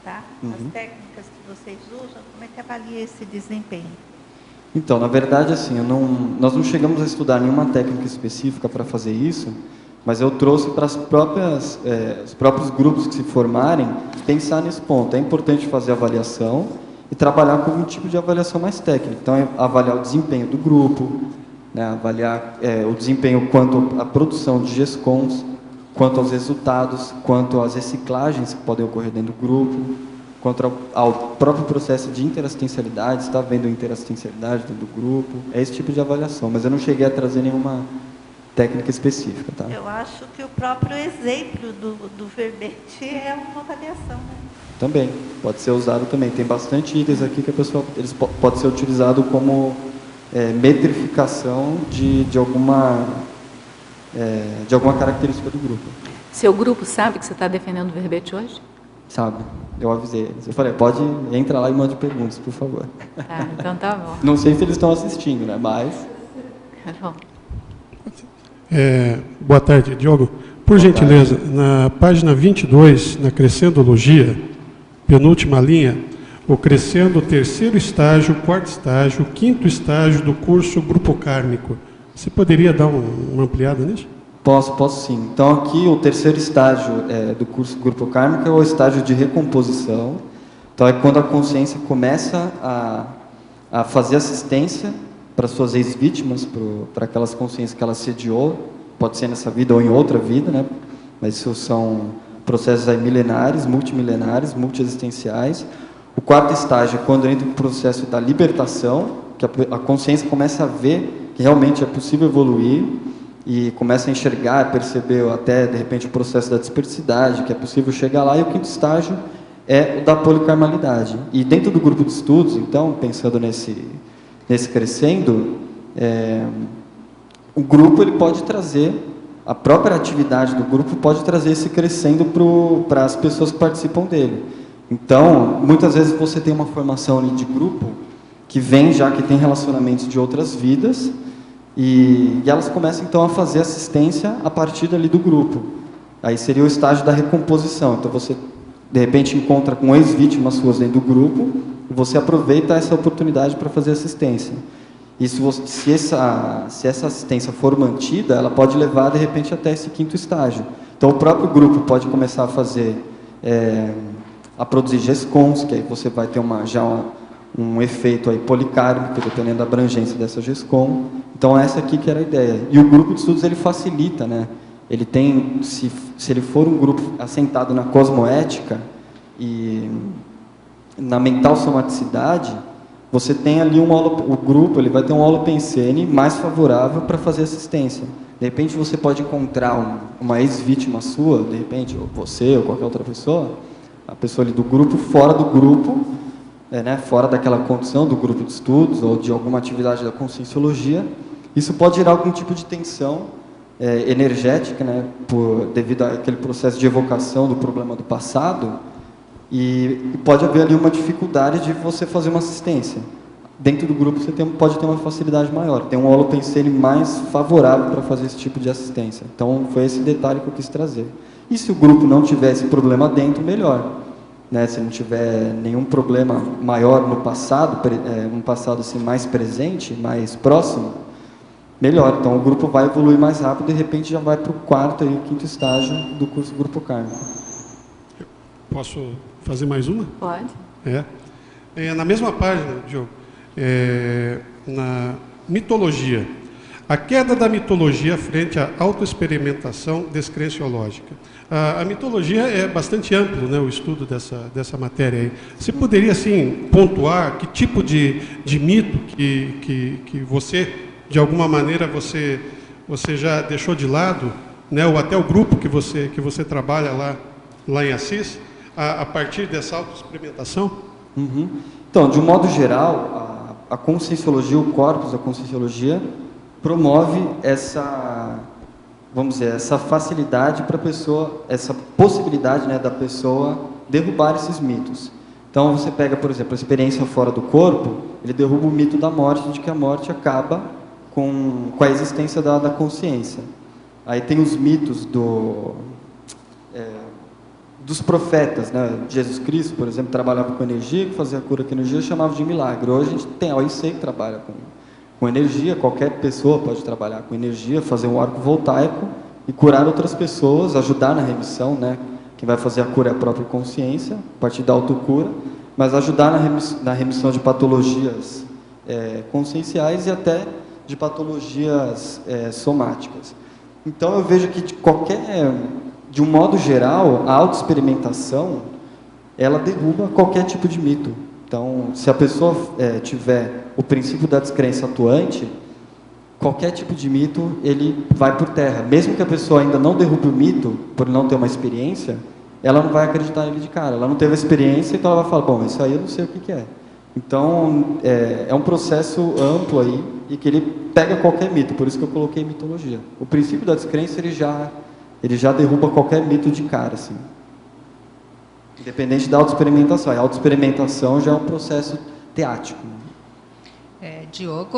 Tá? As técnicas que vocês usam, como é que avalia esse desempenho? Então, na verdade, assim, nós não chegamos a estudar nenhuma técnica específica para fazer isso, mas eu trouxe para os próprios grupos que se formarem pensar nesse ponto. É importante fazer avaliação e trabalhar com um tipo de avaliação mais técnica. Então, é avaliar o desempenho do grupo, né, avaliar o desempenho quanto à produção de GESCONs, quanto aos resultados, quanto às reciclagens que podem ocorrer dentro do grupo, quanto ao próprio processo de interassistencialidade, se está havendo interassistencialidade dentro do grupo, é esse tipo de avaliação, mas eu não cheguei a trazer nenhuma técnica específica. Tá? Eu acho que o próprio exemplo do verbete é uma avaliação, né? Também, pode ser usado também. Tem bastante itens aqui que a pessoa pode ser utilizado como metrificação de alguma característica do grupo. Seu grupo sabe que você está defendendo o verbete hoje? Sabe? Eu avisei eles. Eu falei, pode entrar lá e mande perguntas, por favor. Tá, então tá bom. Não sei se eles estão assistindo, né? Mas... Tá bom. Boa tarde, Diogo. Por gentileza, na página 22, na Crescendologia, penúltima linha, o crescendo terceiro estágio, quarto estágio, quinto estágio do curso Grupo Kármico. Você poderia dar uma ampliada nisso? Posso sim. Então, aqui o terceiro estágio do curso Grupo Kármico é o estágio de recomposição. Então, é quando a consciência começa a fazer assistência para suas ex-vítimas, para aquelas consciências que ela sediou, pode ser nessa vida ou em outra vida, né? Mas isso são processos aí milenares, multimilenares, multiexistenciais. O quarto estágio é quando entra o processo da libertação, que a consciência começa a ver que realmente é possível evoluir e começa a enxergar, perceber até, de repente, o processo da dispersidade, que é possível chegar lá. E o quinto estágio é o da policarmalidade. E dentro do grupo de estudos, então, pensando nesse crescendo, o grupo ele pode trazer, a própria atividade do grupo pode trazer esse crescendo para as pessoas que participam dele. Então, muitas vezes você tem uma formação ali de grupo que vem já que tem relacionamentos de outras vidas e elas começam então a fazer assistência a partir dali do grupo. Aí seria o estágio da recomposição. Então você de repente encontra com ex-vítimas suas dentro do grupo e você aproveita essa oportunidade para fazer assistência. E se essa assistência for mantida, ela pode levar de repente até esse quinto estágio. Então o próprio grupo pode começar a fazer a produzir GESCONs, que aí você vai ter um efeito aí policármico, dependendo da abrangência dessa GESCON. Então essa aqui que era a ideia. E o grupo de estudos ele facilita, né? Ele tem, se ele for um grupo assentado na cosmoética e na mental somaticidade, você tem ali o grupo ele vai ter um holopensene mais favorável para fazer assistência. De repente você pode encontrar uma ex-vítima sua, de repente, ou você ou qualquer outra pessoa, a pessoa ali do grupo, fora do grupo, fora daquela condição do grupo de estudos ou de alguma atividade da conscienciologia. Isso pode gerar algum tipo de tensão energética, né, devido àquele processo de evocação do problema do passado, e pode haver ali uma dificuldade de você fazer uma assistência. Dentro do grupo você pode ter uma facilidade maior, tem um holopensene mais favorável para fazer esse tipo de assistência. Então foi esse detalhe que eu quis trazer. E se o grupo não tiver esse problema dentro, melhor. Né, se não tiver nenhum problema maior no passado, um passado assim, mais presente, mais próximo, melhor. Então o grupo vai evoluir mais rápido e de repente já vai para o quarto e o quinto estágio do curso Grupo Kármico. Posso fazer mais uma? Pode. Na mesma página, Diogo, na mitologia, a queda da mitologia frente à autoexperimentação descrenciológica. A mitologia é bastante amplo, né, o estudo dessa matéria aí. Você poderia, assim, pontuar que tipo de mito que você, de alguma maneira, você já deixou de lado, né, ou até o grupo que você trabalha lá em Assis, a partir dessa autoexperimentação? Uhum. Então, de um modo geral, a conscienciologia, o corpus da conscienciologia, promove essa facilidade para a pessoa, essa possibilidade, né, da pessoa derrubar esses mitos. Então, você pega, por exemplo, a experiência fora do corpo, ele derruba o mito da morte, de que a morte acaba com a existência da consciência. Aí tem os mitos dos profetas, né? Jesus Cristo, por exemplo, trabalhava com energia, que fazia a cura com energia, chamava de milagre. Hoje a gente tem a OIC que trabalha com energia, qualquer pessoa pode trabalhar com energia, fazer um arco voltaico e curar outras pessoas, ajudar na remissão, né? Quem vai fazer a cura é a própria consciência, a partir da autocura. mas ajudar na remissão de patologias conscienciais e até de patologias somáticas. Então, eu vejo que de um modo geral, a autoexperimentação, ela derruba qualquer tipo de mito. Então, se a pessoa tiver o princípio da descrença atuante, qualquer tipo de mito, ele vai por terra. Mesmo que a pessoa ainda não derrube o mito, por não ter uma experiência, ela não vai acreditar nele de cara. Ela não teve a experiência, então ela vai falar, bom, isso aí eu não sei o que é. Então, é um processo amplo aí, e que ele pega qualquer mito, por isso que eu coloquei mitologia. O princípio da descrença, ele já derruba qualquer mito de cara, assim. Independente da autoexperimentação. A autoexperimentação já é um processo teático. Diogo,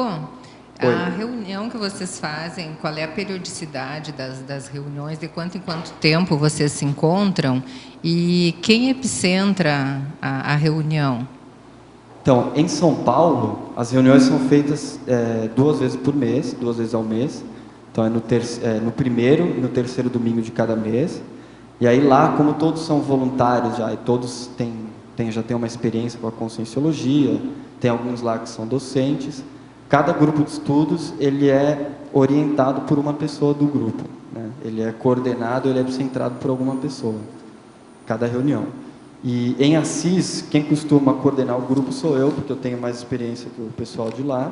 Oi. a reunião que vocês fazem, qual é a periodicidade das reuniões, de quanto em quanto tempo vocês se encontram e quem epicentra a reunião? Então, em São Paulo, as reuniões são feitas 2 vezes por mês, 2 vezes ao mês. Então, no primeiro e no terceiro domingo de cada mês. E aí lá, como todos são voluntários já, e todos já têm uma experiência com a conscienciologia, tem alguns lá que são docentes, cada grupo de estudos, ele é orientado por uma pessoa do grupo, né? Ele é coordenado, ele é centrado por alguma pessoa, cada reunião. E em Assis, quem costuma coordenar o grupo sou eu, porque eu tenho mais experiência que o pessoal de lá.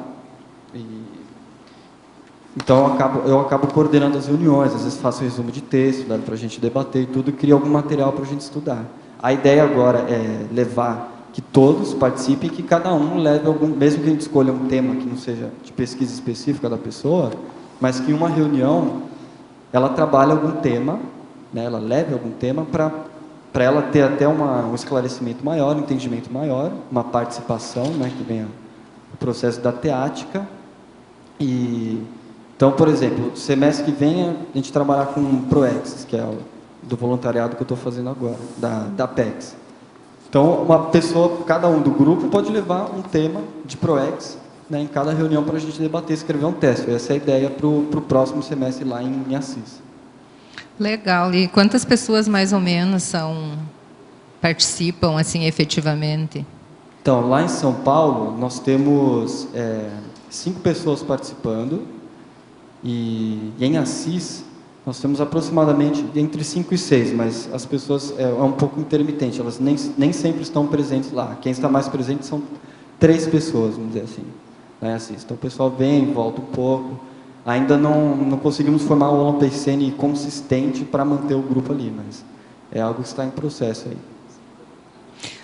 Então eu acabo coordenando as reuniões, às vezes faço resumo de texto, dá para a gente debater e tudo, e crio algum material para a gente estudar. A ideia agora é levar que todos participem, que cada um leve mesmo que a gente escolha um tema que não seja de pesquisa específica da pessoa, mas que uma reunião, ela trabalhe algum tema, né, ela leve algum tema para ela ter até um esclarecimento maior, um entendimento maior, uma participação, né, que venha o processo da teática. Então, por exemplo, semestre que vem a gente trabalhar com o ProEx, que é do voluntariado que eu estou fazendo agora, da PEX. Então, uma pessoa, cada um do grupo, pode levar um tema de ProEx, né, em cada reunião para a gente debater, escrever um texto. Essa é a ideia para o próximo semestre lá em Assis. Legal. E quantas pessoas, mais ou menos, participam, assim, efetivamente? Então, lá em São Paulo, nós temos 5 pessoas participando, e em Assis, nós temos aproximadamente entre 5 e 6, mas as pessoas é um pouco intermitente, elas nem sempre estão presentes lá. Quem está mais presente são 3 pessoas, vamos dizer assim, lá em Assis. Então, o pessoal vem, volta um pouco. Ainda não conseguimos formar um OpenCN consistente para manter o grupo ali, mas é algo que está em processo aí.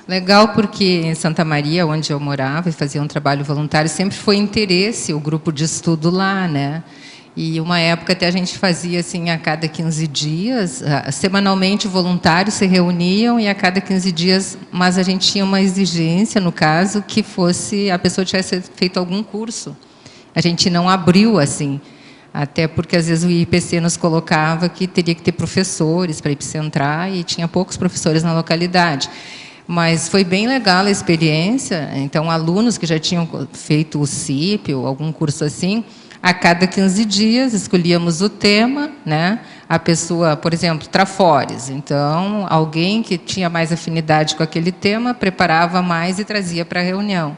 Legal, porque em Santa Maria, onde eu morava e fazia um trabalho voluntário, sempre foi interesse o grupo de estudo lá, né? E uma época até a gente fazia assim, a cada 15 dias, semanalmente voluntários se reuniam e a cada 15 dias, mas a gente tinha uma exigência, no caso, que a pessoa tivesse feito algum curso. A gente não abriu assim, até porque às vezes o IPC nos colocava que teria que ter professores para epicentrar e tinha poucos professores na localidade. Mas foi bem legal a experiência, então alunos que já tinham feito o CIP ou algum curso assim, a cada 15 dias escolhíamos o tema, né? A pessoa, por exemplo, trafores. Então, alguém que tinha mais afinidade com aquele tema preparava mais e trazia para a reunião.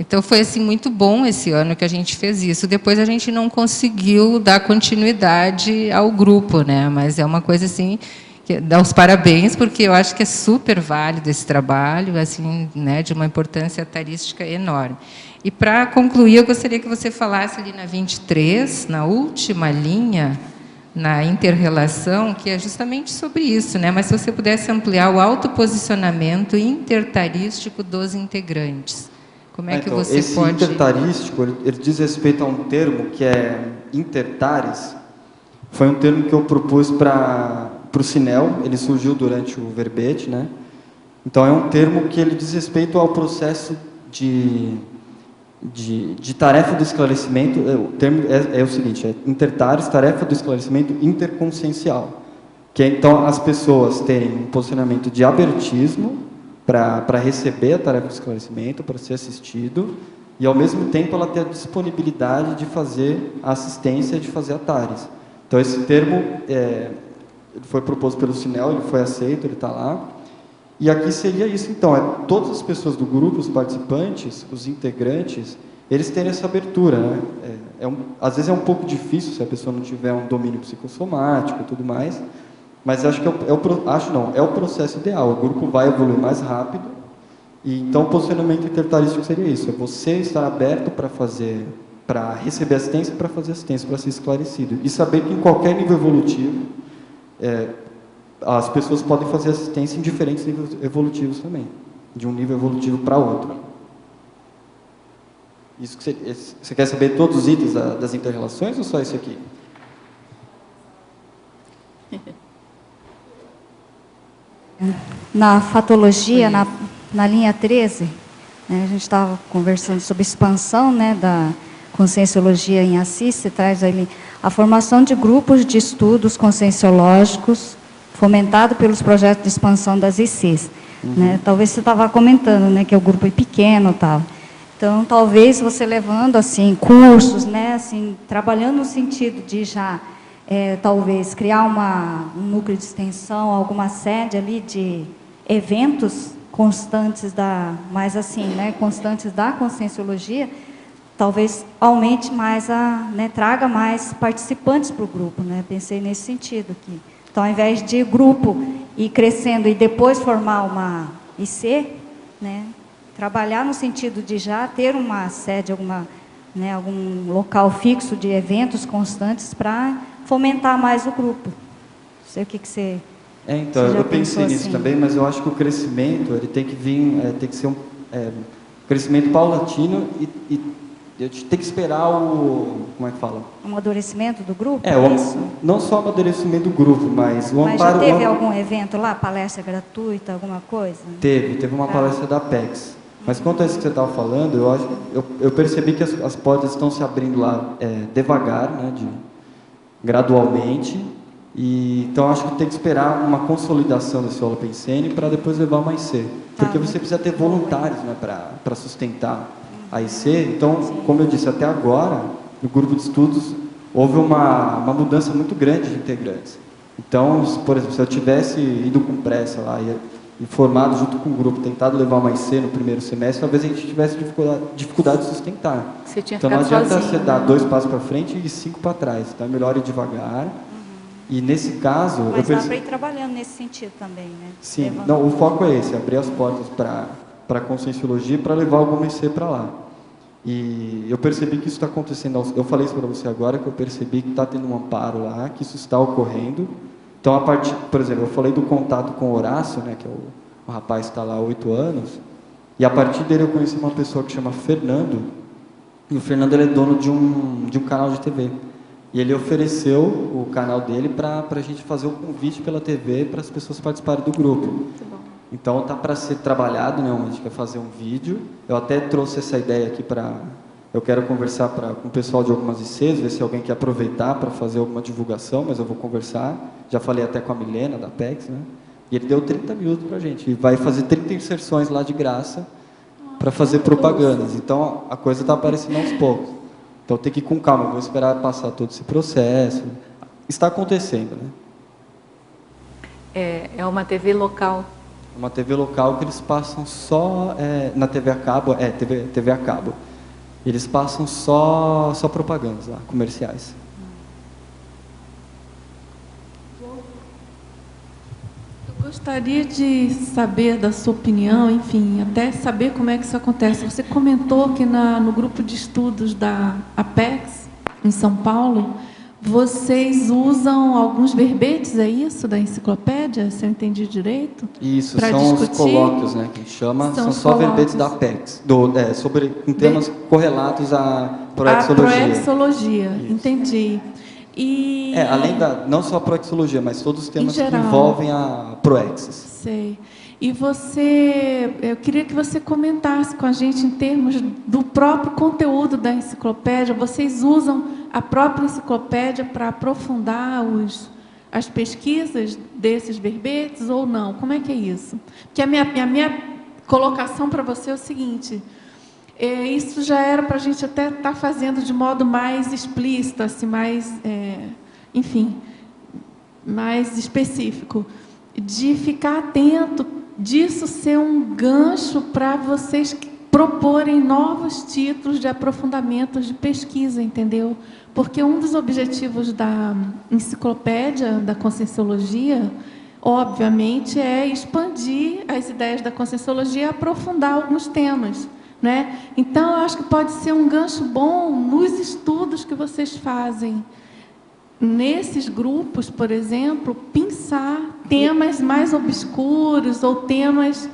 Então, foi assim, muito bom esse ano que a gente fez isso. Depois a gente não conseguiu dar continuidade ao grupo, né? Mas é uma coisa assim, que dá os parabéns, porque eu acho que é super válido esse trabalho, assim, né, de uma importância tarística enorme. E, para concluir, eu gostaria que você falasse ali na 23, na última linha, na interrelação, que é justamente sobre isso, né? Mas se você pudesse ampliar o autoposicionamento intertarístico dos integrantes. Como é que então, você esse pode... intertarístico, ele diz respeito a um termo que é intertares. Foi um termo que eu propus para o Cinel, ele surgiu durante o verbete, né? Então, é um termo que ele diz respeito ao processo de tarefa do esclarecimento. O termo é o seguinte, é intertares, tarefa do esclarecimento interconsciencial, que é, então, as pessoas terem um posicionamento de abertismo para receber a tarefa do esclarecimento, para ser assistido, e, ao mesmo tempo, ela ter a disponibilidade de fazer a assistência, de fazer a TARES. Então, esse termo ele foi proposto pelo Cinel, ele foi aceito, ele está lá. E aqui seria isso, então, todas as pessoas do grupo, os participantes, os integrantes, eles terem essa abertura, né? Às vezes é um pouco difícil se a pessoa não tiver um domínio psicossomático e tudo mais, mas acho que é o processo ideal. O grupo vai evoluir mais rápido, e então o posicionamento intertarístico seria isso: é você estar aberto para receber assistência, para fazer assistência, para ser esclarecido. E saber que em qualquer nível evolutivo, as pessoas podem fazer assistência em diferentes níveis evolutivos também, de um nível evolutivo para outro. Isso que você quer saber todos os itens das inter-relações ou só isso aqui? Na fatologia, na linha 13, né, a gente estava conversando sobre expansão, né, da conscienciologia em Assis. Você traz ali a formação de grupos de estudos conscienciológicos fomentado pelos projetos de expansão das ICs. Né? Talvez você estava comentando, né, que o grupo é pequeno e tal. Então, talvez você levando assim cursos, né, assim, trabalhando no sentido de já talvez criar um núcleo de extensão, alguma sede ali de eventos constantes mais assim, né, constantes da conscienciologia, talvez aumente mais traga mais participantes para o grupo, né? Pensei nesse sentido aqui. Então, ao invés de grupo ir crescendo e depois formar uma IC, né, trabalhar no sentido de já ter uma sede, algum local fixo de eventos constantes para fomentar mais o grupo. Não sei o que você... Então, você já eu pensei nisso assim também, mas eu acho que o crescimento ele tem que vir, tem que ser um crescimento paulatino e tem que esperar como é que fala? O amadurecimento do grupo? Não só o amadurecimento do grupo, mas o mas amparo... já teve algum evento lá, palestra gratuita, alguma coisa? Teve uma palestra da Apex. Mas quanto a isso que você estava falando, eu percebi que as portas estão se abrindo lá devagar, né, gradualmente, e então acho que tem que esperar uma consolidação desse Holopensene para depois levar uma IC. Porque você precisa ter voluntários, né, para sustentar a IC. Então, como eu disse, até agora, no grupo de estudos, houve uma mudança muito grande de integrantes. Então, por exemplo, se eu tivesse ido com pressa lá e formado junto com o grupo, tentado levar uma IC no primeiro semestre, talvez a gente tivesse dificuldade de sustentar. Então não adianta você dar 2 passos para frente e 5 para trás. Então é melhor ir devagar. E nesse caso... Mas dá para ir trabalhando nesse sentido também, né? Sim, não, o foco é esse, abrir as portas para a conscienciologia e para levar alguma IC para lá. E eu percebi que isso está acontecendo, eu falei isso para você agora, que eu percebi que está tendo um amparo lá, que isso está ocorrendo. Então, por exemplo, eu falei do contato com o Horácio, né, que é o rapaz que está lá há 8 anos, e a partir dele eu conheci uma pessoa que chama Fernando, e o Fernando ele é dono de um canal de TV. E ele ofereceu o canal dele para a gente fazer o convite pela TV para as pessoas participarem do grupo. Muito bom. Então, está para ser trabalhado, né, a gente quer fazer um vídeo. Eu até trouxe essa ideia aqui eu quero conversar com o pessoal de algumas ICs, ver se alguém quer aproveitar para fazer alguma divulgação, mas eu vou conversar. Já falei até com a Milena, da Apex, né? E ele deu 30 minutos para a gente. E vai fazer 30 inserções lá de graça para fazer propagandas. Então, a coisa está aparecendo aos poucos. Então, tem que ir com calma. Eu vou esperar passar todo esse processo. Está acontecendo, né? É uma TV local. Uma TV local que eles passam só na TV a cabo. TV a cabo. Eles passam só propagandas lá, comerciais. Eu gostaria de saber da sua opinião, enfim, até saber como é que isso acontece. Você comentou que no grupo de estudos da Apex, em São Paulo, vocês usam alguns verbetes, é isso, da enciclopédia, se eu entendi direito? Isso, são os colóquios, né, que a gente chama, são só verbetes da Apex, com temas correlatos à proexologia. A proexologia, entendi. E... além não só a proexologia, mas todos os temas que envolvem a proexis. Sei. E eu queria que você comentasse com a gente em termos do próprio conteúdo da enciclopédia. Vocês usam a própria enciclopédia para aprofundar as pesquisas desses verbetes ou não? Como é que é isso? Porque a minha colocação para você é o seguinte: isso já era para a gente até estar fazendo de modo mais explícito, assim, mais, mais específico, de ficar atento disso ser um gancho para vocês proporem novos títulos de aprofundamentos de pesquisa, entendeu? Porque um dos objetivos da enciclopédia da Conscienciologia, obviamente, é expandir as ideias da Conscienciologia e aprofundar alguns temas, né? Então, eu acho que pode ser um gancho bom nos estudos que vocês fazem. Nesses grupos, por exemplo, pensar temas mais obscuros ou temas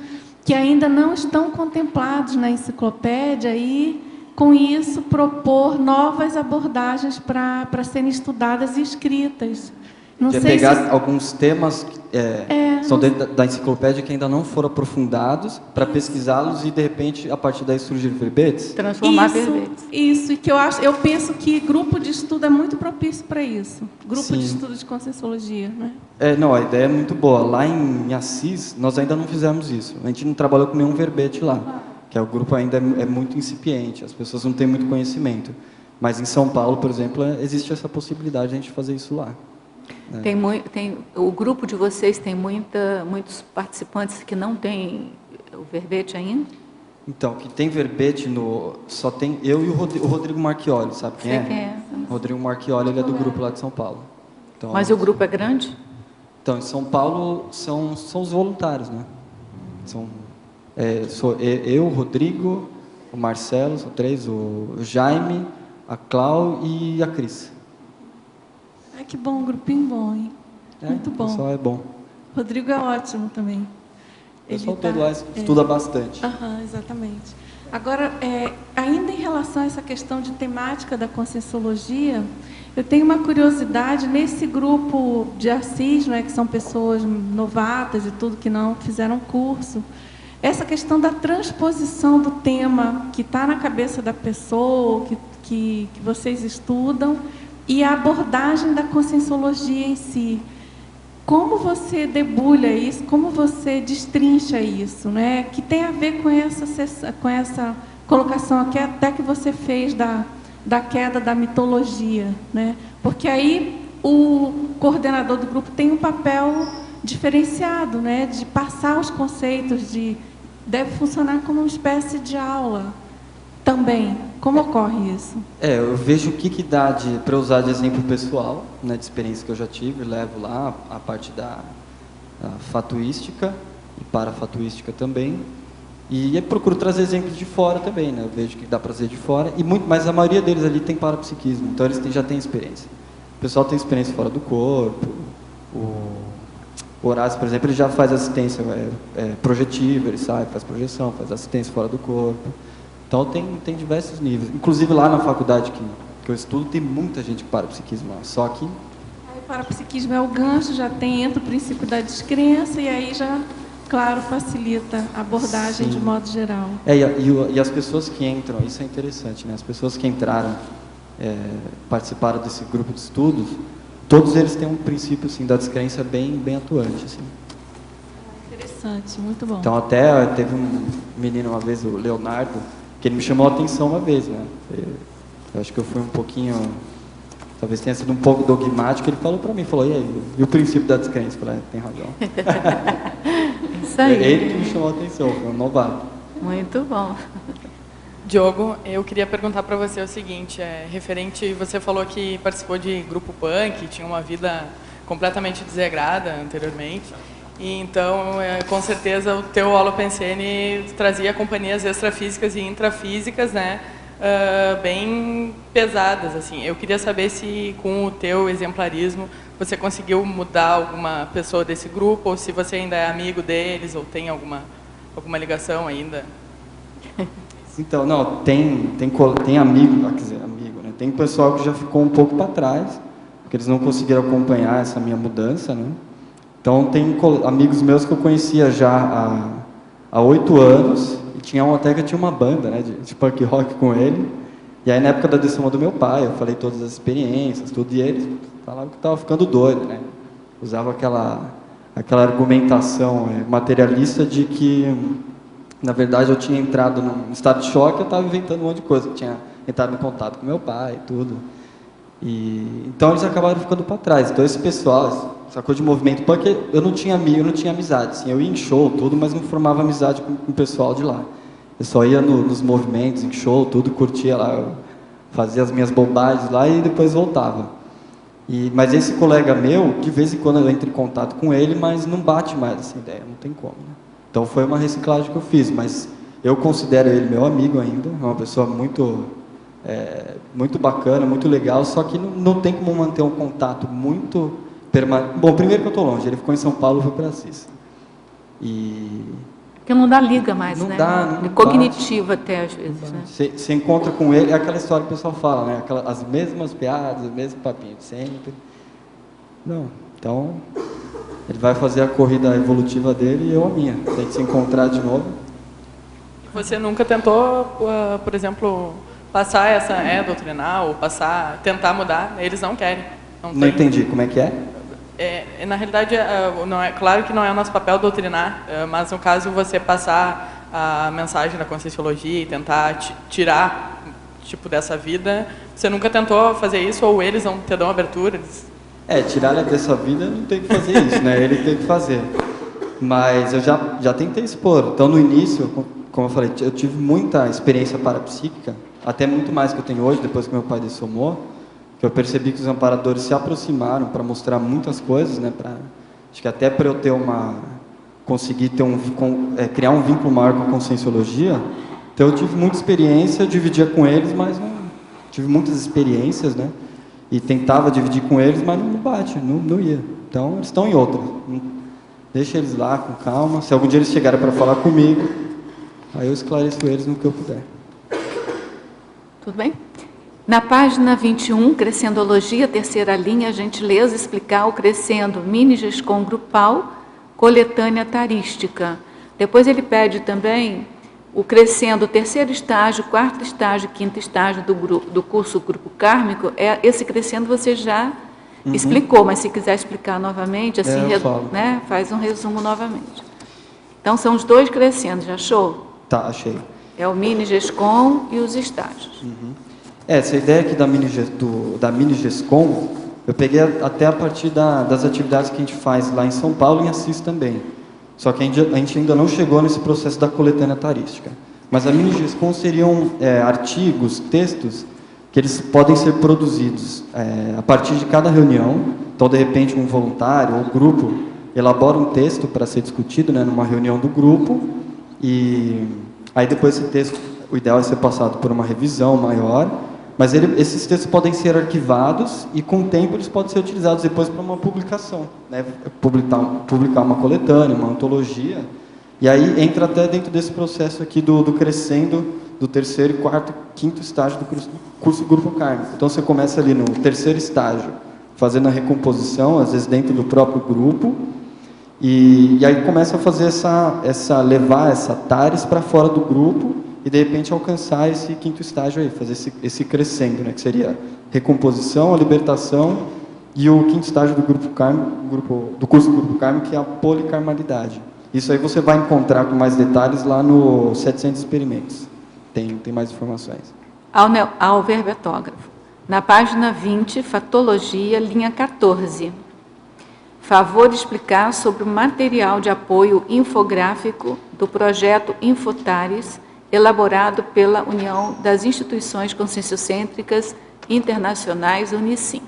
que ainda não estão contemplados na enciclopédia e, com isso, propor novas abordagens para serem estudadas e escritas. Não sei pegar se... alguns temas que são dentro da enciclopédia que ainda não foram aprofundados para pesquisá-los e, de repente, a partir daí surgir verbetes? Transformar verbetes. Isso, e que eu penso que grupo de estudo é muito propício para isso. Grupo de estudo de Conscienciologia, né? Não, a ideia é muito boa. Lá em Assis, nós ainda não fizemos isso. A gente não trabalhou com nenhum verbete lá, que o grupo ainda é muito incipiente, as pessoas não têm muito conhecimento. Mas em São Paulo, por exemplo, existe essa possibilidade de a gente fazer isso lá. O grupo de vocês tem muitos participantes que não têm o verbete ainda? Então, que tem verbete só tem eu e o Rodrigo Marchioli, sabe quem é? Quem é? O Rodrigo Marchioli, ele é do grupo lá de São Paulo. Então, mas o grupo é grande? Então, em São Paulo são os voluntários, né? Sou eu, o Rodrigo, o Marcelo, são 3, o Jaime, a Clau e a Cris. Ai, que bom, um grupinho bom, hein? Muito bom. O pessoal é bom. Rodrigo é ótimo também. O pessoal todo lá estuda bastante. Exatamente. Agora, ainda em relação a essa questão de temática da Conscienciologia, eu tenho uma curiosidade, nesse grupo de Assis, né, que são pessoas novatas e tudo, que não fizeram curso, essa questão da transposição do tema que está na cabeça da pessoa, que vocês estudam, e a abordagem da Conscienciologia em si. Como você debulha isso, como você destrincha isso, né? Que tem a ver com essa colocação aqui, até que você fez da queda da mitologia, né? Porque aí o coordenador do grupo tem um papel diferenciado, né? De passar os conceitos, deve funcionar como uma espécie de aula também. Como ocorre isso? Eu vejo o que dá para usar de exemplo pessoal, né, de experiência que eu já tive, levo lá a parte da fatuística e parafatuística também. E eu procuro trazer exemplos de fora também, né? Eu vejo que dá para trazer de fora, mas a maioria deles ali tem parapsiquismo, então eles já têm experiência. O pessoal tem experiência fora do corpo, o Horácio, por exemplo, ele já faz assistência projetiva, ele sai, faz projeção, faz assistência fora do corpo. Então tem diversos níveis. Inclusive lá na faculdade que eu estudo, tem muita gente com parapsiquismo lá, só que... O parapsiquismo é o gancho, já entra o princípio da descrença e aí já, claro, facilita a abordagem de modo geral. E as pessoas que entram, isso é interessante, né? As pessoas que entraram, participaram desse grupo de estudos, todos eles têm um princípio assim, da descrença bem atuante. Assim. Interessante, muito bom. Então até teve um menino uma vez, o Leonardo, que ele me chamou a atenção uma vez, né? Eu acho que eu fui um pouquinho, talvez tenha sido um pouco dogmático, ele falou para mim, e aí, e o princípio da descrença? Eu falei, tem razão. Isso aí. Ele que me chamou a atenção, foi um novato. Muito bom. Diogo, eu queria perguntar para você o seguinte, referente, você falou que participou de grupo punk, tinha uma vida completamente desregrada anteriormente, e então, com certeza, o teu holopensene trazia companhias extrafísicas e intrafísicas, né, bem pesadas, assim. Eu queria saber se, com o teu exemplarismo, você conseguiu mudar alguma pessoa desse grupo, ou se você ainda é amigo deles, ou tem alguma ligação ainda? Então, não, tem amigo, né? Tem pessoal que já ficou um pouco para trás, porque eles não conseguiram acompanhar essa minha mudança, né? Então, tem amigos meus que eu conhecia já há 8 anos, e tinha uma banda, né, de punk rock com ele, e aí na época da decisão do meu pai, eu falei todas as experiências, tudo, e eles falavam que estava ficando doido, né? Usava aquela argumentação materialista de que, na verdade, eu tinha entrado num estado de choque, eu estava inventando um monte de coisa, eu tinha entrado em contato com meu pai e tudo. Então eles acabaram ficando para trás. Então esse pessoal, essa coisa de movimento punk, eu não tinha amizade. Assim, eu ia em show, tudo, mas não formava amizade com o pessoal de lá. Eu só ia nos movimentos, em show, tudo, curtia lá, eu fazia as minhas bobagens lá e depois voltava. Mas esse colega meu, de vez em quando eu entro em contato com ele, mas não bate mais essa ideia, não tem como. Né? Então foi uma reciclagem que eu fiz, mas eu considero ele meu amigo ainda, é uma pessoa muito bacana, muito legal, só que não tem como manter um contato muito permanente. Bom, primeiro que eu estou longe, ele ficou em São Paulo, eu fui para Assis. Porque não dá liga mais, não né? Dá, não cognitivo até, às vezes, né? Você encontra com ele, é aquela história que o pessoal fala, né? As mesmas piadas, o mesmo papinho de sempre. Não, então, ele vai fazer a corrida evolutiva dele e eu a minha. Tem que se encontrar de novo. Você nunca tentou, por exemplo, passar doutrinar, ou tentar mudar? Eles não querem. Não entendi, como é que é? Na realidade, claro que não é o nosso papel doutrinar, mas no caso você passar a mensagem da Conscienciologia e tentar tirar dessa vida, você nunca tentou fazer isso ou eles não te dão abertura? Tirar ele dessa vida não tem que fazer isso, né? Ele tem que fazer. Mas eu já tentei expor. Então no início, como eu falei, eu tive muita experiência parapsíquica, até muito mais que eu tenho hoje, depois que meu pai dessomou, que eu percebi que os amparadores se aproximaram para mostrar muitas coisas, né? Acho que até para eu conseguir criar um vínculo maior com a Conscienciologia. Então eu tive muita experiência, eu dividia com eles, mas não tive muitas experiências, né? E tentava dividir com eles, mas não bate, não ia. Então eles estão em outra. Deixa eles lá com calma. Se algum dia eles chegarem para falar comigo, aí eu esclareço eles no que eu puder. Tudo bem? Na página 21, Crescendologia, terceira linha, gentileza, explicar o crescendo mini-gescom grupal, coletânea tarística. Depois ele pede também o crescendo terceiro estágio, quarto estágio, quinto estágio do curso Grupo Kármico. Esse crescendo você já explicou, mas se quiser explicar novamente, assim, né, faz um resumo novamente. Então, são os dois crescendos, já achou? Tá, achei. É o mini-gescom e os estágios. Essa ideia aqui da mini-gescom, eu peguei até a partir das atividades que a gente faz lá em São Paulo e em Assis também. Só que a gente ainda não chegou nesse processo da coletânea tarística. Mas a mini-gescom seriam artigos, textos, que eles podem ser produzidos a partir de cada reunião. Então, de repente, um voluntário ou grupo elabora um texto para ser discutido, né, numa reunião do grupo, e aí depois esse texto, o ideal é ser passado por uma revisão maior, mas esses textos podem ser arquivados e com o tempo eles podem ser utilizados depois para uma publicação, né? Publicar uma coletânea, uma antologia, e aí entra até dentro desse processo aqui do crescendo do terceiro, quarto, quinto estágio do curso Grupo Kármico. Então você começa ali no terceiro estágio, fazendo a recomposição, às vezes dentro do próprio grupo, e aí começa a fazer levar essa TARES para fora do grupo, e de repente alcançar esse quinto estágio aí, fazer esse crescendo, né, que seria recomposição, a libertação e o quinto estágio do do curso Grupo Kármico, que é a policarmalidade. Isso aí você vai encontrar com mais detalhes lá no 700 experimentos. Tem mais informações. Ao verbetógrafo. Na página 20, Fatologia, linha 14. Favor explicar sobre o material de apoio infográfico do projeto Infotares, elaborado pela União das Instituições Conscienciocêntricas Internacionais, Unicim.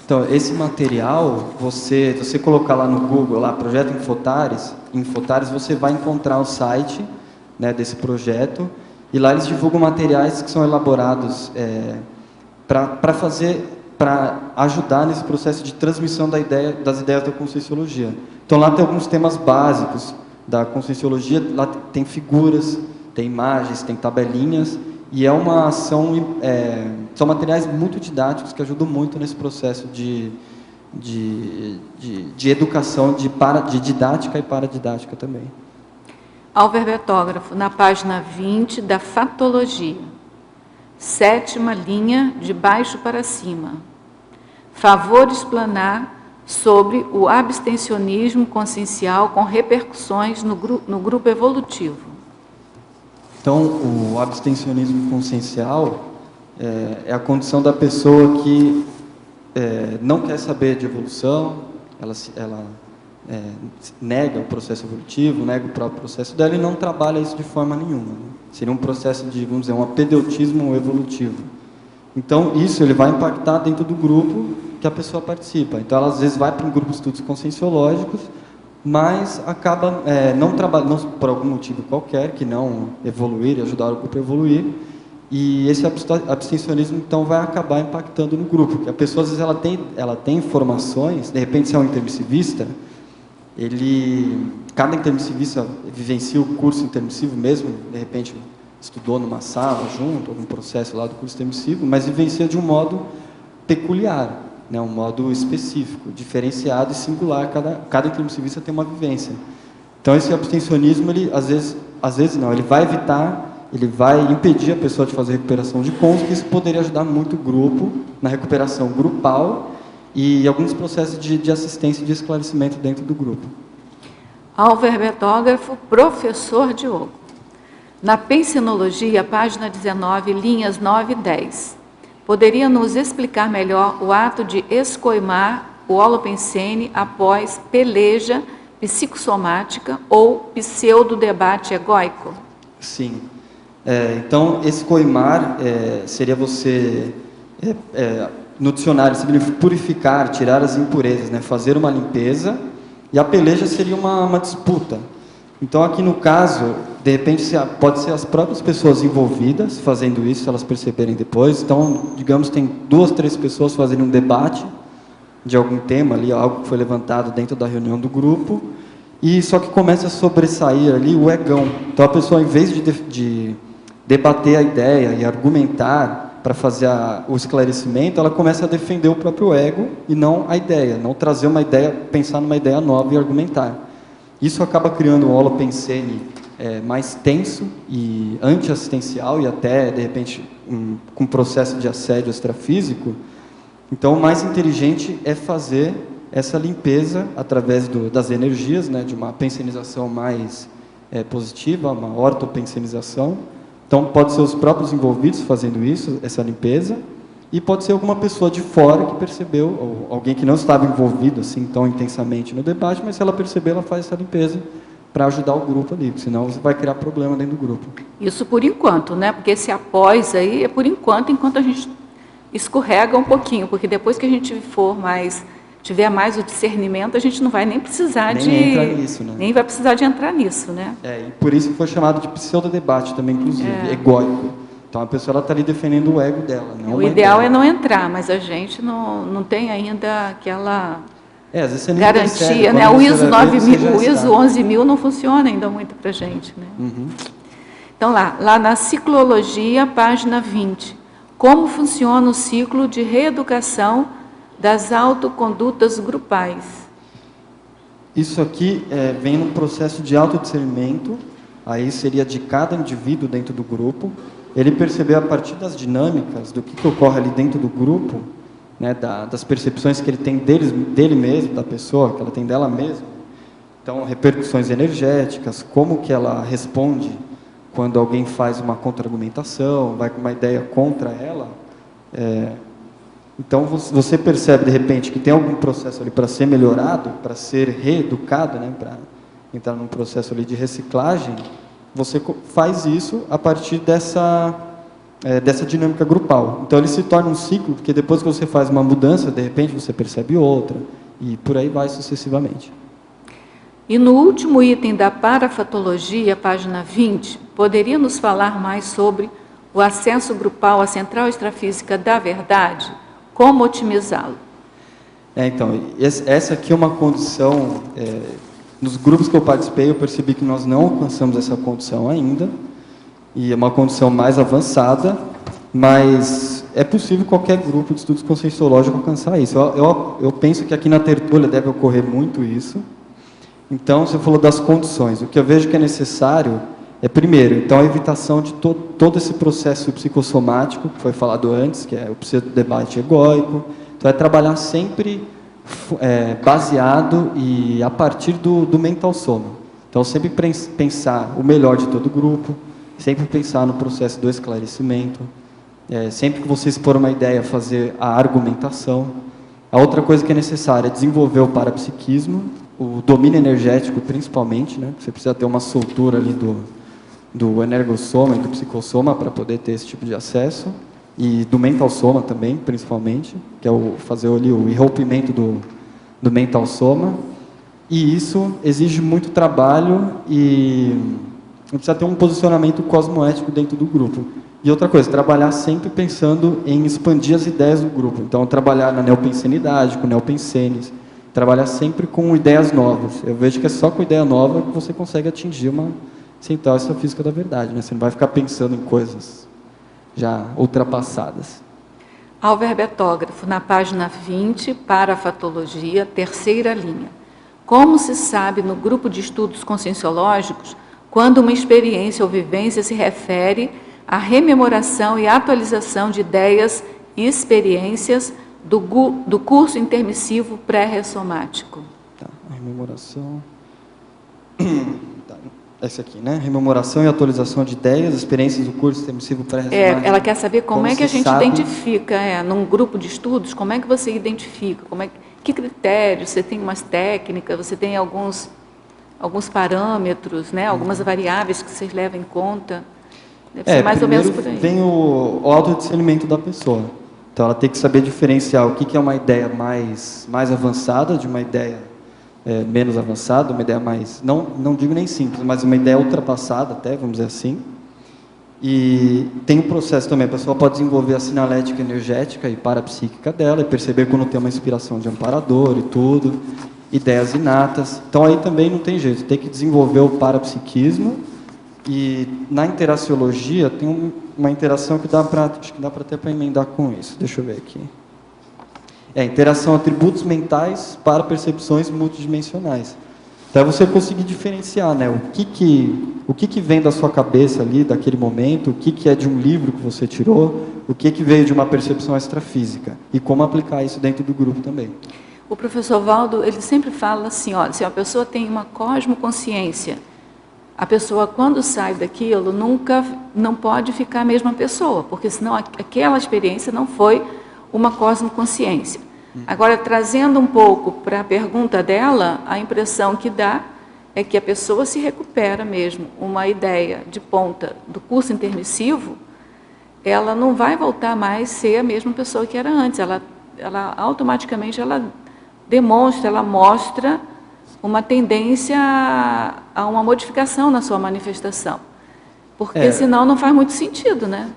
Então, esse material, se você colocar lá no Google, lá, Projeto Infotares, você vai encontrar o site, né, desse projeto, e lá eles divulgam materiais que são elaborados para ajudar nesse processo de transmissão das ideias da Conscienciologia. Então, lá tem alguns temas básicos da Conscienciologia, lá tem figuras, tem imagens, tem tabelinhas, e é uma ação, são materiais muito didáticos que ajudam muito nesse processo de educação, de didática e paradidática também. Ao verbetógrafo, na página 20 da Fatologia, sétima linha, de baixo para cima. Favor explanar sobre o abstencionismo consciencial com repercussões no grupo evolutivo. Então, o abstencionismo consciencial, é a condição da pessoa que não quer saber de evolução, ela nega o processo evolutivo, nega o próprio processo dela e não trabalha isso de forma nenhuma. Né? Seria um processo de, vamos dizer, um apedeutismo evolutivo. Então, isso ele vai impactar dentro do grupo que a pessoa participa. Então, ela às vezes vai para um grupo de estudos conscienciológicos, mas acaba não trabalhando, por algum motivo qualquer, que não evoluir e ajudar o grupo a evoluir, e esse abstencionismo, então, vai acabar impactando no grupo, porque a pessoa, às vezes, ela tem informações, de repente, se é um intermissivista, cada intermissivista vivencia o curso intermissivo mesmo, de repente, estudou numa sala junto, algum processo lá do curso intermissivo, mas vivencia de um modo peculiar, né, um modo específico, diferenciado e singular, cada intermissivista tem uma vivência. Então, esse abstencionismo, ele, às vezes não, ele vai evitar, ele vai impedir a pessoa de fazer recuperação de cons, que isso poderia ajudar muito o grupo na recuperação grupal e alguns processos de assistência e de esclarecimento dentro do grupo. Alverbetógrafo, professor Diogo. Na Pensinologia, página 19, linhas 9 e 10. Poderia nos explicar melhor o ato de escoimar o holopensene após peleja psicossomática ou pseudo-debate egóico? Sim. Então, escoimar seria você, no dicionário, significa purificar, tirar as impurezas, né? Fazer uma limpeza, e a peleja seria uma disputa. Então, aqui no caso, de repente, pode ser as próprias pessoas envolvidas fazendo isso, se elas perceberem depois. Então, digamos, tem 2, 3 pessoas fazendo um debate de algum tema ali, algo que foi levantado dentro da reunião do grupo, e só que começa a sobressair ali o egão. Então, a pessoa, em vez de debater a ideia e argumentar para fazer o esclarecimento, ela começa a defender o próprio ego e não a ideia, não trazer uma ideia, pensar numa ideia nova e argumentar. Isso acaba criando um holopensene mais tenso e anti-assistencial e até, de repente, com processo de assédio extrafísico. Então, o mais inteligente é fazer essa limpeza através das energias, né, de uma pensenização mais positiva, uma ortopensenização. Então, pode ser os próprios envolvidos fazendo isso, essa limpeza, e pode ser alguma pessoa de fora que percebeu, ou alguém que não estava envolvido assim tão intensamente no debate, mas se ela perceber, ela faz essa limpeza para ajudar o grupo ali, porque senão você vai criar problema dentro do grupo. Isso por enquanto, né? Porque esse após aí é por enquanto a gente escorrega um pouquinho, porque depois que a gente tiver mais o discernimento, a gente não vai nem precisar nem vai precisar de entrar nisso, né? E por isso foi chamado de pseudo-debate também, inclusive, egóico. Então, a pessoa está ali defendendo o ego dela. Não o ideal é não entrar, mas a gente não tem ainda aquela às vezes você nem garantia, percebe, né? O ISO 9000, o ISO 11000 não funciona ainda muito para a gente, né? Uhum. Então, lá na Ciclologia, página 20. Como funciona o ciclo de reeducação das autocondutas grupais? Isso aqui vem num processo de autodiscernimento, aí seria de cada indivíduo dentro do grupo, ele perceber a partir das dinâmicas, do que ocorre ali dentro do grupo, né, das percepções que ele tem dele mesmo, da pessoa, que ela tem dela mesma. Então, repercussões energéticas, como que ela responde quando alguém faz uma contra-argumentação, vai com uma ideia contra ela. Então, você percebe, de repente, que tem algum processo ali para ser melhorado, para ser reeducado, né, para entrar num processo ali de reciclagem. Você faz isso a partir dessa dinâmica grupal. Então, ele se torna um ciclo, porque depois que você faz uma mudança, de repente você percebe outra, e por aí vai sucessivamente. E no último item da parafatologia, página 20, poderia nos falar mais sobre o acesso grupal à central extrafísica da verdade? Como otimizá-lo? Então, essa aqui é uma condição... nos grupos que eu participei, eu percebi que nós não alcançamos essa condição ainda, e é uma condição mais avançada, mas é possível qualquer grupo de estudos conscienciológicos alcançar isso. Eu penso que aqui na tertúlia deve ocorrer muito isso. Então, você falou das condições. O que eu vejo que é necessário primeiro, então, a evitação de todo esse processo psicossomático, que foi falado antes, que é o pseudo-debate egóico. Então, é trabalhar sempre baseado e a partir do mental soma. Então, sempre pensar o melhor de todo o grupo, sempre pensar no processo do esclarecimento. Sempre que você expor uma ideia, fazer a argumentação. A outra coisa que é necessária é desenvolver o parapsiquismo, o domínio energético principalmente, né? Você precisa ter uma soltura ali do energossoma e do psicossoma para poder ter esse tipo de acesso. E do mental soma também, principalmente, que é fazer ali o enrompimento do mental soma. E isso exige muito trabalho e precisa ter um posicionamento cosmoético dentro do grupo. E outra coisa, trabalhar sempre pensando em expandir as ideias do grupo. Então, trabalhar na neopensenidade, com neopensenes, trabalhar sempre com ideias novas. Eu vejo que é só com ideia nova que você consegue atingir uma central extrafísica da verdade, né? Você não vai ficar pensando em coisas já ultrapassadas. Alverbetógrafo, na página 20, para a fatologia, terceira linha. Como se sabe no grupo de estudos conscienciológicos quando uma experiência ou vivência se refere à rememoração e atualização de ideias e experiências do curso intermissivo pré-ressomático? Tá, a rememoração... Tá, esse aqui, né? Rememoração e atualização de ideias, experiências do curso intermissivo pré-ressomático. Ela quer saber como é que a gente identifica, num grupo de estudos, como é que você identifica, que critérios, você tem umas técnicas, você tem alguns parâmetros, né? Algumas variáveis que vocês levam em conta. Deve ser mais ou menos por aí. Vem o autodiscernimento da pessoa. Então, ela tem que saber diferenciar o que é uma ideia mais avançada de uma ideia menos avançada, uma ideia mais, não digo nem simples, mas uma ideia ultrapassada até, vamos dizer assim. E tem um processo também, a pessoa pode desenvolver a sinalética energética e parapsíquica dela, e perceber quando tem uma inspiração de amparador e tudo, ideias inatas. Então, aí também não tem jeito, tem que desenvolver o parapsiquismo. E na interaciologia tem uma interação que acho que dá para até para emendar com isso. Deixa eu ver aqui. Interação atributos mentais para percepções multidimensionais. Então é você conseguir diferenciar, né, o que vem da sua cabeça ali, daquele momento, o que é de um livro que você tirou, o que veio de uma percepção extrafísica e como aplicar isso dentro do grupo também. O professor Valdo, ele sempre fala assim, olha, se uma pessoa tem uma cosmoconsciência, a pessoa, quando sai daquilo, não pode ficar a mesma pessoa, porque senão aquela experiência não foi uma cosmoconsciência. Agora, trazendo um pouco para a pergunta dela, a impressão que dá é que a pessoa se recupera mesmo. Uma ideia de ponta do curso intermissivo, ela não vai voltar mais a ser a mesma pessoa que era antes. Ela automaticamente ela mostra uma tendência a uma modificação na sua manifestação. Porque senão não faz muito sentido, né?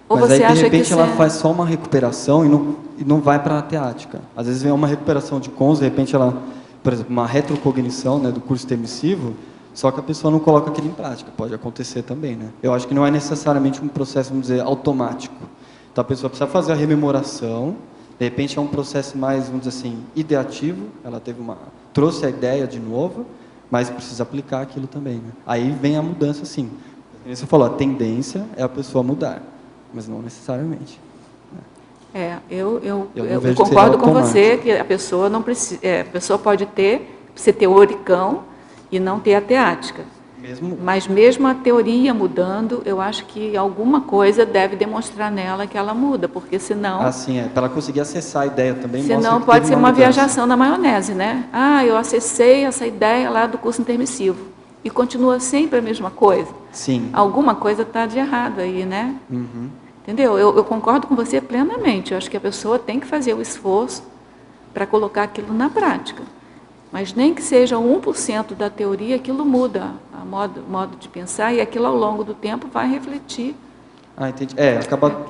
Ou mas você aí, de acha repente, que ela faz só uma recuperação e não vai para a teática. Às vezes vem uma recuperação de cons, de repente ela, por exemplo, uma retrocognição, né, do curso intermissivo, só que a pessoa não coloca aquilo em prática. Pode acontecer também, né? Eu acho que não é necessariamente um processo, vamos dizer, automático. Então a pessoa precisa fazer a rememoração, de repente é um processo mais, vamos dizer assim, ideativo, ela trouxe a ideia de novo, mas precisa aplicar aquilo também, né? Aí vem a mudança, sim. Como você falou, a tendência é a pessoa mudar, mas não necessariamente. Eu concordo com você que a pessoa não precisa, a pessoa pode ser teoricão e não ter a teática. Mas mesmo a teoria mudando, eu acho que alguma coisa deve demonstrar nela que ela muda, porque senão... para ela conseguir acessar a ideia também. Senão pode ser uma viajação na maionese, né? Eu acessei essa ideia lá do curso intermissivo e continua sempre a mesma coisa. Sim. Alguma coisa está de errado aí, né? Uhum. Entendeu? Eu concordo com você plenamente. Eu acho que a pessoa tem que fazer o esforço para colocar aquilo na prática. Mas nem que seja 1% da teoria, aquilo muda o modo de pensar e aquilo ao longo do tempo vai refletir. Entendi.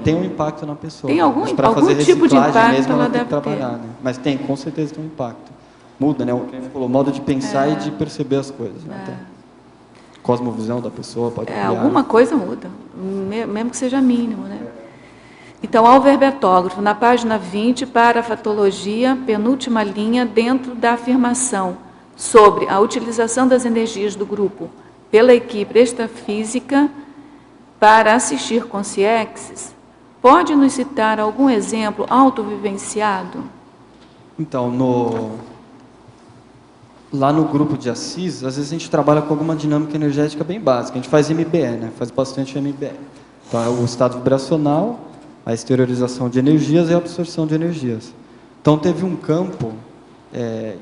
Tem um impacto na pessoa. Tem algum fazer tipo de impacto mesmo, ela tem deve que trabalhar, ter. Né? Mas com certeza tem um impacto. Muda, né? O que você falou, modo de pensar e de perceber as coisas. Né? Cosmovisão da pessoa pode criar. Alguma coisa muda, mesmo que seja mínimo, né? Então, alverbetógrafo, na página 20, para a fatologia, penúltima linha, dentro da afirmação sobre a utilização das energias do grupo pela equipe extrafísica para assistir consciexes, pode nos citar algum exemplo autovivenciado? Então, lá no grupo de Assis, às vezes a gente trabalha com alguma dinâmica energética bem básica. A gente faz MBE, né? Faz bastante MBE. Então, é o estado vibracional, a exteriorização de energias e a absorção de energias. Então, teve um campo,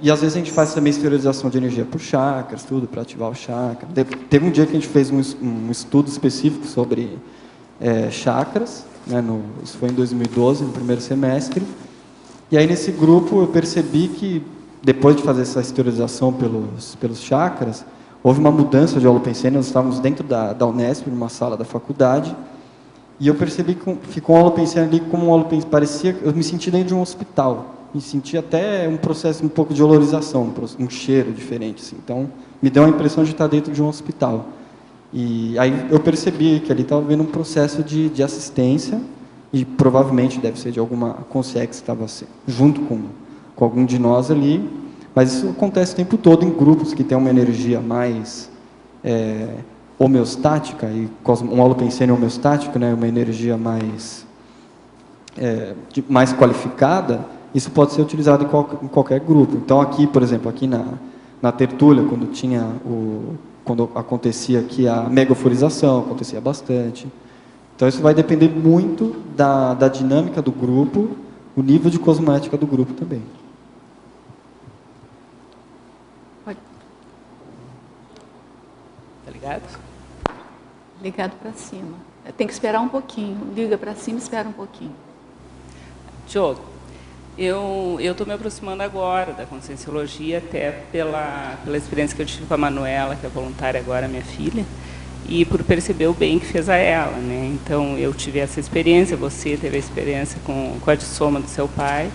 e às vezes a gente faz também exteriorização de energia por chakras, tudo, para ativar o chakra. Teve um dia que a gente fez um estudo específico sobre chakras, né, isso foi em 2012, no primeiro semestre, e aí nesse grupo eu percebi que, depois de fazer essa exteriorização pelos chakras, houve uma mudança de holopensene. Nós estávamos dentro da Unesp, numa sala da faculdade, e eu percebi que ficou um holopensene ali como um holopensene, parecia, eu me senti dentro de um hospital, me senti até um processo um pouco de olorização, um cheiro diferente, assim. Então, me deu a impressão de estar dentro de um hospital. E aí eu percebi que ali estava havendo um processo de assistência, e provavelmente deve ser de alguma consciência que estava junto com algum de nós ali, mas isso acontece o tempo todo em grupos que têm uma energia mais homeostática, e um holopensene homeostático, né, uma energia mais qualificada. Isso pode ser utilizado em qualquer grupo. Então, aqui, por exemplo, aqui na tertúlia, quando acontecia aqui a megaforização, acontecia bastante. Então, isso vai depender muito da dinâmica do grupo, o nível de cosmoética do grupo também. Tá ligado? Ligado para cima. Tem que esperar um pouquinho. Liga para cima e espera um pouquinho. Diogo, eu estou me aproximando agora da Conscienciologia, até pela experiência que eu tive com a Manuela, que é voluntária agora, minha filha, e por perceber o bem que fez a ela, né? Então, eu tive essa experiência, você teve a experiência com a dissoma do seu pai,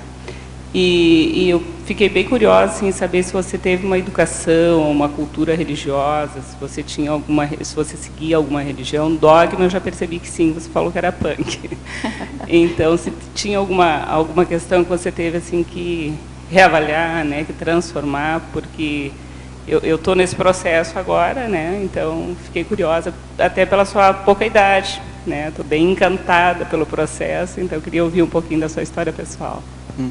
e eu fiquei bem curiosa em saber se você teve uma educação, uma cultura religiosa, se você seguia alguma religião. Dogma, eu já percebi que sim, você falou que era punk. Então, se tinha alguma questão que você teve assim que reavaliar, né, que transformar, porque eu estou nesse processo agora, né? Então fiquei curiosa, até pela sua pouca idade, né? Estou bem encantada pelo processo, então eu queria ouvir um pouquinho da sua história pessoal. Uhum.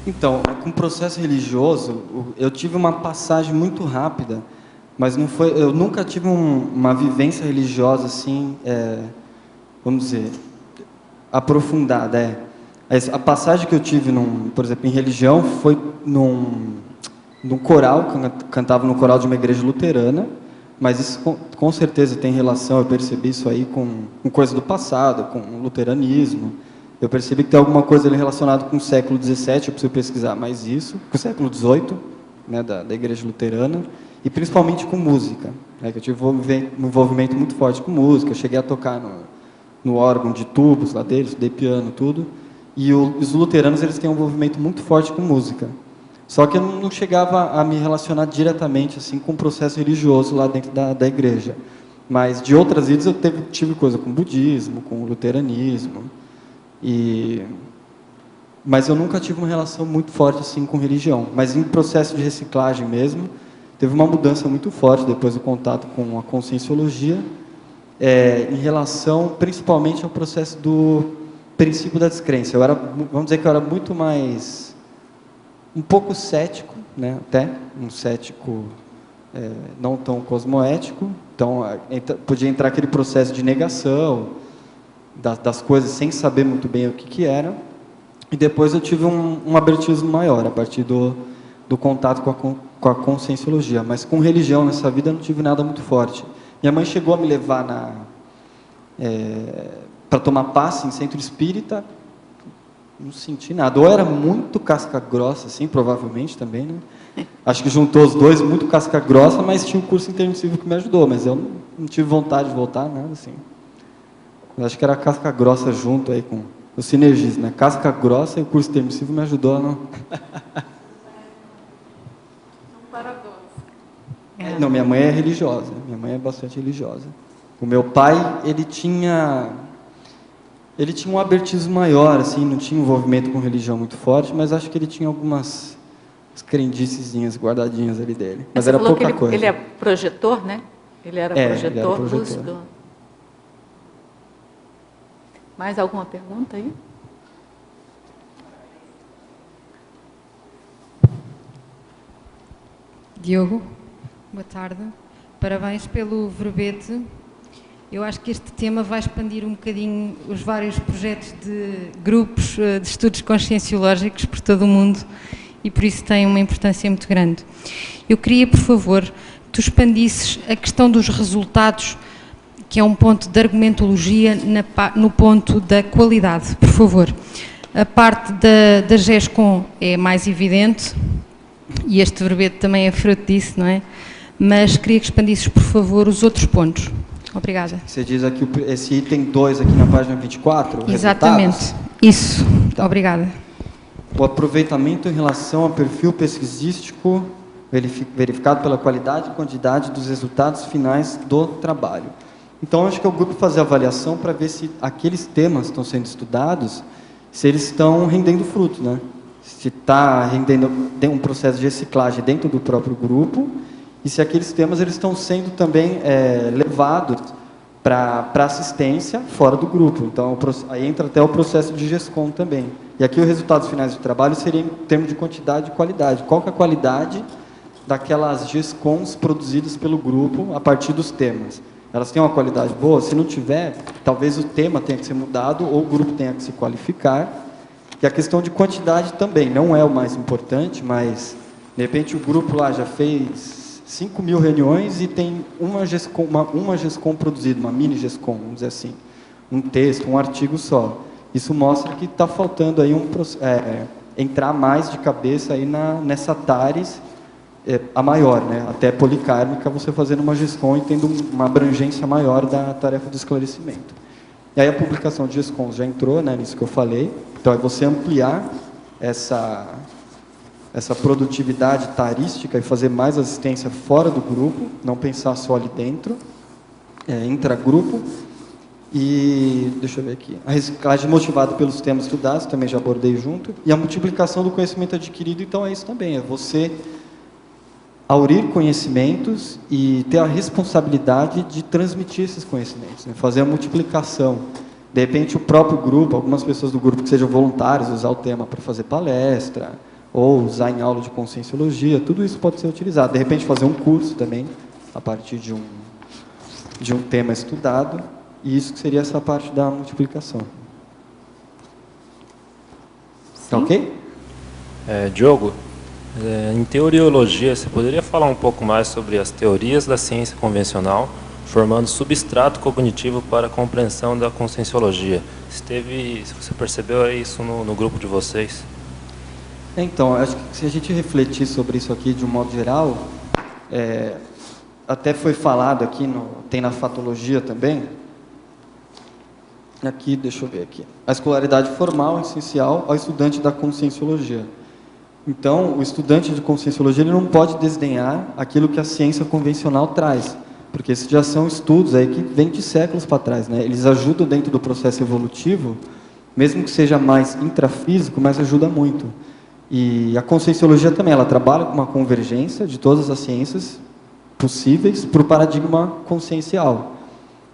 Então, com o processo religioso, eu tive uma passagem muito rápida, mas não foi. Eu nunca tive uma vivência religiosa assim, vamos dizer, aprofundada. A passagem que eu tive, por exemplo, em religião, foi num coral, cantava no coral de uma igreja luterana, mas isso com certeza tem relação, eu percebi isso aí com coisa do passado, com o luteranismo. Eu percebi que tem alguma coisa ali relacionada com o século XVII, eu preciso pesquisar mais isso, com o século XVIII, né, da igreja luterana, e principalmente com música, né, que eu tive um envolvimento muito forte com música. Eu cheguei a tocar no órgão de tubos lá deles, estudei piano, tudo, e os luteranos, eles têm um envolvimento muito forte com música. Só que eu não chegava a me relacionar diretamente assim, com o processo religioso lá dentro da igreja. Mas de outras vidas eu tive coisa com o budismo, com o luteranismo. Mas eu nunca tive uma relação muito forte assim com religião. Mas em processo de reciclagem mesmo, teve uma mudança muito forte depois do contato com a Conscienciologia, em relação principalmente ao processo do princípio da descrença. Vamos dizer que eu era muito mais, um pouco cético, né? Até um cético não tão cosmoético. Então podia entrar aquele processo de negação das coisas sem saber muito bem o que era. E depois eu tive um abertismo maior a partir do contato com a Conscienciologia. Mas com religião nessa vida eu não tive nada muito forte. Minha mãe chegou a me levar para tomar passe em centro espírita, não senti nada. Ou era muito casca grossa, assim, provavelmente também, né? Acho que juntou os dois, muito casca grossa, mas tinha um curso intermissivo que me ajudou, mas eu não tive vontade de voltar, nada assim. Eu acho que era casca grossa junto aí com o sinergismo, né? Casca grossa e o curso intermissivo me ajudou a não... Não, minha mãe é religiosa, minha mãe é bastante religiosa. O meu pai, ele tinha um abertismo maior, assim, não tinha um envolvimento com religião muito forte, mas acho que ele tinha algumas crendicezinhas guardadinhas ali dele. Mas era pouca coisa. Ele é projetor, né? Ele era projetor, lúcido. Mais alguma pergunta aí? Diogo, boa tarde. Parabéns pelo verbete Eu acho que este tema vai expandir um bocadinho os vários projetos de grupos de estudos conscienciológicos por todo o mundo e por isso tem uma importância muito grande. Eu queria, por favor, que tu expandisses a questão dos resultados, que é um ponto de argumentologia no ponto da qualidade, por favor. A parte da GESCOM é mais evidente, e este verbete também é fruto disso, não é? Mas queria que expandisses, por favor, os outros pontos. Obrigada. Você diz aqui esse item 2 aqui na página 24? Exatamente. Resultados? Isso. Tá. Obrigada. O aproveitamento em relação ao perfil pesquisístico verificado pela qualidade e quantidade dos resultados finais do trabalho. Então, acho que é o grupo fazer avaliação para ver se aqueles temas que estão sendo estudados, se eles estão rendendo fruto, né? Se está rendendo um processo de reciclagem dentro do próprio grupo e se aqueles temas eles estão sendo também levados para assistência fora do grupo. Então, aí entra até o processo de GESCOM também. E aqui os resultados finais do trabalho seriam em termos de quantidade e qualidade. Qual que é a qualidade daquelas GESCOMs produzidas pelo grupo a partir dos temas? Elas têm uma qualidade boa? Se não tiver, talvez o tema tenha que ser mudado ou o grupo tenha que se qualificar. E a questão de quantidade também não é o mais importante, mas, de repente, o grupo lá já fez 5.000 reuniões e tem uma GESCOM produzida, uma mini GESCOM, vamos dizer assim, um texto, um artigo só. Isso mostra que está faltando aí entrar mais de cabeça aí nessa TARES, a maior, né? Até policármica, você fazendo uma GESCOM e tendo uma abrangência maior da tarefa de esclarecimento. E aí a publicação de GESCOMs já entrou, né, nisso que eu falei. Então é você ampliar essa produtividade tarística e fazer mais assistência fora do grupo, não pensar só ali dentro, intragrupo. E, deixa eu ver aqui, a reciclagem motivada pelos temas estudados, também já abordei junto, e a multiplicação do conhecimento adquirido, então é isso também, é você aurir conhecimentos e ter a responsabilidade de transmitir esses conhecimentos, né? Fazer a multiplicação. De repente, o próprio grupo, algumas pessoas do grupo que sejam voluntários, usar o tema para fazer palestra, ou usar em aula de conscienciologia, tudo isso pode ser utilizado. De repente, fazer um curso também, a partir de um tema estudado, e isso que seria essa parte da multiplicação. Tá ok? Diogo, em teoriologia, você poderia falar um pouco mais sobre as teorias da ciência convencional, formando substrato cognitivo para a compreensão da conscienciologia? Se você percebeu isso no grupo de vocês? Então, acho que se a gente refletir sobre isso aqui de um modo geral, até foi falado aqui, tem na fatologia também, aqui, deixa eu ver aqui, a escolaridade formal é essencial ao estudante da conscienciologia. Então, o estudante de conscienciologia ele não pode desdenhar aquilo que a ciência convencional traz, porque esses já são estudos aí que vêm de séculos para trás, né? Eles ajudam dentro do processo evolutivo, mesmo que seja mais intrafísico, mas ajuda muito. E a conscienciologia também, ela trabalha com uma convergência de todas as ciências possíveis para o paradigma consciencial.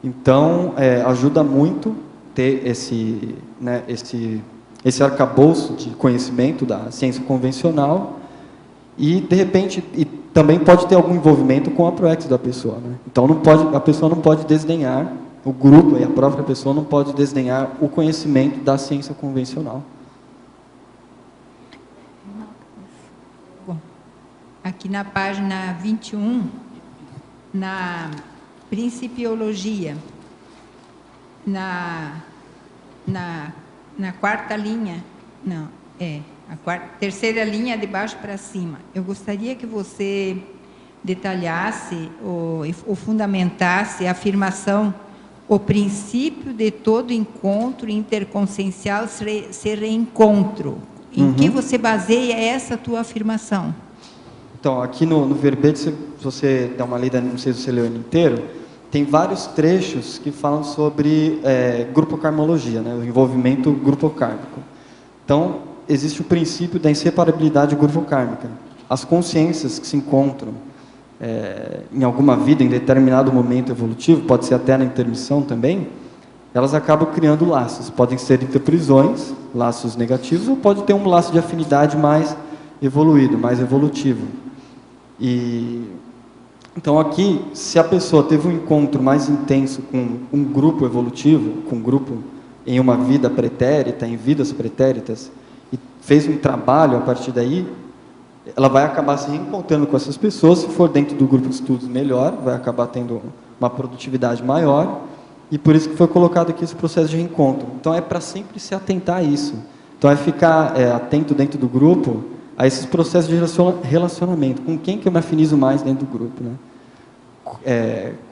Então, ajuda muito ter esse arcabouço de conhecimento da ciência convencional e, de repente, também pode ter algum envolvimento com a proex da pessoa, né? Então, a pessoa não pode desdenhar, o grupo e a própria pessoa não pode desdenhar o conhecimento da ciência convencional. Bom, aqui na página 21, na Principiologia, na quarta linha, terceira linha de baixo para cima. Eu gostaria que você detalhasse ou fundamentasse a afirmação: o princípio de todo encontro interconsciencial ser reencontro. Em que você baseia essa tua afirmação? Então, aqui no verbete, se você dá uma lida, não sei se você leu ele inteiro, tem vários trechos que falam sobre grupocarmologia, né, o envolvimento grupocármico. Então, existe o princípio da inseparabilidade grupocármica. As consciências que se encontram em alguma vida, em determinado momento evolutivo, pode ser até na intermissão também, elas acabam criando laços. Podem ser interprisões, laços negativos, ou pode ter um laço de afinidade mais evoluído, mais evolutivo. E Então aqui, se a pessoa teve um encontro mais intenso com um grupo evolutivo, com um grupo em uma vida pretérita, em vidas pretéritas, e fez um trabalho a partir daí, ela vai acabar se reencontrando com essas pessoas, se for dentro do grupo de estudos melhor, vai acabar tendo uma produtividade maior, e por isso que foi colocado aqui esse processo de reencontro. Então é para sempre se atentar a isso. Então é ficar atento dentro do grupo a esses processos de relacionamento. Com quem que eu me afinizo mais dentro do grupo, né?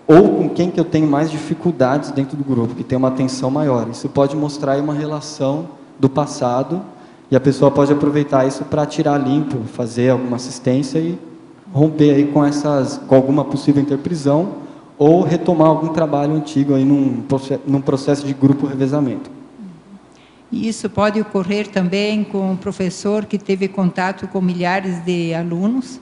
Ou com quem que eu tenho mais dificuldades dentro do grupo, que tem uma tensão maior. Isso pode mostrar aí uma relação do passado, e a pessoa pode aproveitar isso para tirar limpo, fazer alguma assistência e romper aí com alguma possível interprisão, ou retomar algum trabalho antigo aí num processo de grupo revezamento. E isso pode ocorrer também com um professor que teve contato com milhares de alunos.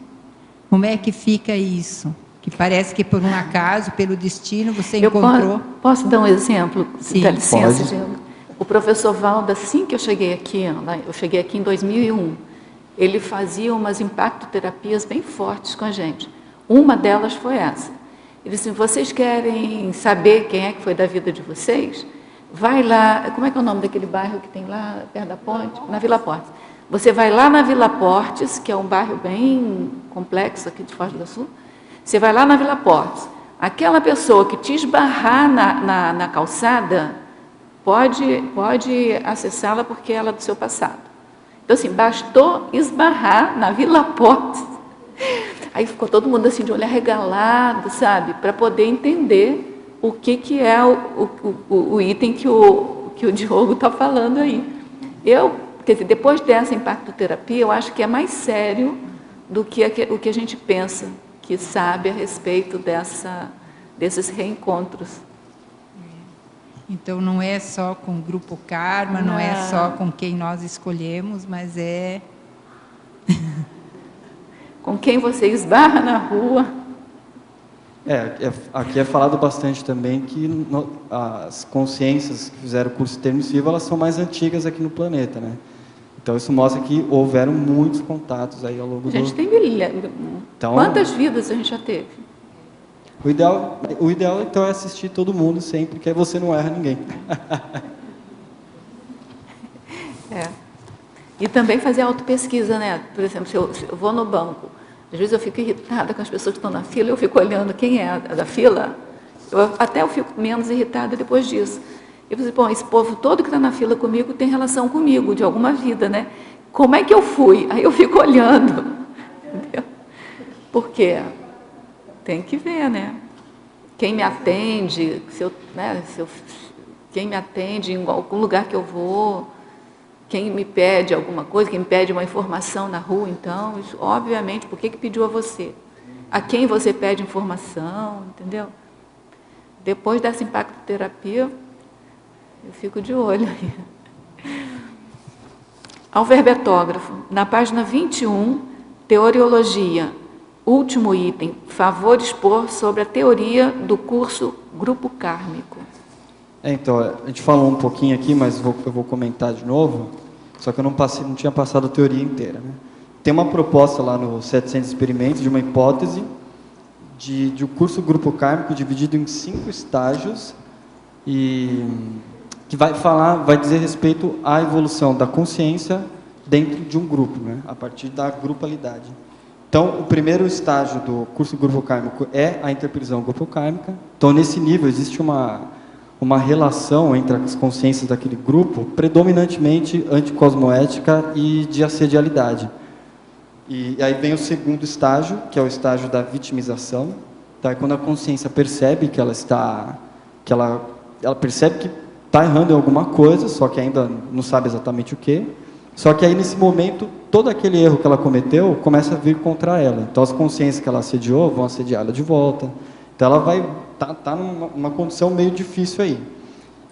Como é que fica isso? Que parece que por um acaso, pelo destino, você encontrou... Posso dar um exemplo? Sim, dá licença, pode. Diego. O professor Valdo, assim que eu cheguei aqui em 2001, ele fazia umas impactoterapias bem fortes com a gente. Uma delas foi essa. Ele disse, vocês querem saber quem é que foi da vida de vocês? Vai lá, como é que é o nome daquele bairro que tem lá, perto da ponte? Na Vila Portes. Você vai lá na Vila Portes, que é um bairro bem complexo aqui de Foz do Iguaçu. Você vai lá na Vila Portes. Aquela pessoa que te esbarrar na calçada, pode acessá-la porque ela é do seu passado. Então, assim, bastou esbarrar na Vila Portes. Aí ficou todo mundo assim de olho arregalado, sabe? Para poder entender o que é o item que o Diogo está falando aí. Quer dizer, depois dessa impactoterapia, eu acho que é mais sério do que o que a gente pensa, que sabe a respeito desses reencontros. Então, não é só com o Grupo Karma, não é só com quem nós escolhemos, mas é... com quem você esbarra na rua. Aqui é falado bastante também que as consciências que fizeram o curso intermissivo, elas são mais antigas aqui no planeta, né? Então isso mostra que houveram muitos contatos aí ao longo do... A gente tem milhares. Então, quantas vidas a gente já teve? O ideal então é assistir todo mundo sempre, que aí você não erra ninguém. E também fazer autopesquisa, né? Por exemplo, se eu vou no banco, às vezes eu fico irritada com as pessoas que estão na fila, eu fico olhando quem é da fila, até eu fico menos irritada depois disso. Eu falei, bom, esse povo todo que está na fila comigo tem relação comigo, de alguma vida, né? Como é que eu fui? Aí eu fico olhando, entendeu? Porque tem que ver, né? Quem me atende, quem me atende em algum lugar que eu vou, quem me pede alguma coisa, quem me pede uma informação na rua, então, isso, obviamente, por que pediu a você? A quem você pede informação, entendeu? Depois dessa impactoterapia, eu fico de olho aí. Alverbetógrafo, na página 21, Teoriologia, último item, favor expor sobre a teoria do curso Grupo Kármico. Então, a gente falou um pouquinho aqui, mas eu vou comentar de novo, só que eu não tinha passado a teoria inteira, né? Tem uma proposta lá no 700 Experimentos de uma hipótese de um curso Grupo Kármico dividido em 5 estágios e que vai dizer respeito à evolução da consciência dentro de um grupo, né? A partir da grupalidade. Então, o primeiro estágio do curso Grupo Kármico é a interprisão grupo kármica. Então, nesse nível, existe uma relação entre as consciências daquele grupo, predominantemente anticosmoética e de assedialidade. E aí vem o segundo estágio, que é o estágio da vitimização. Então, é quando a consciência percebe que ela percebe que está errando em alguma coisa, só que ainda não sabe exatamente o que. Só que aí, nesse momento, todo aquele erro que ela cometeu começa a vir contra ela. Então, as consciências que ela assediou vão assediar ela de volta. Então, ela vai tá numa condição meio difícil aí.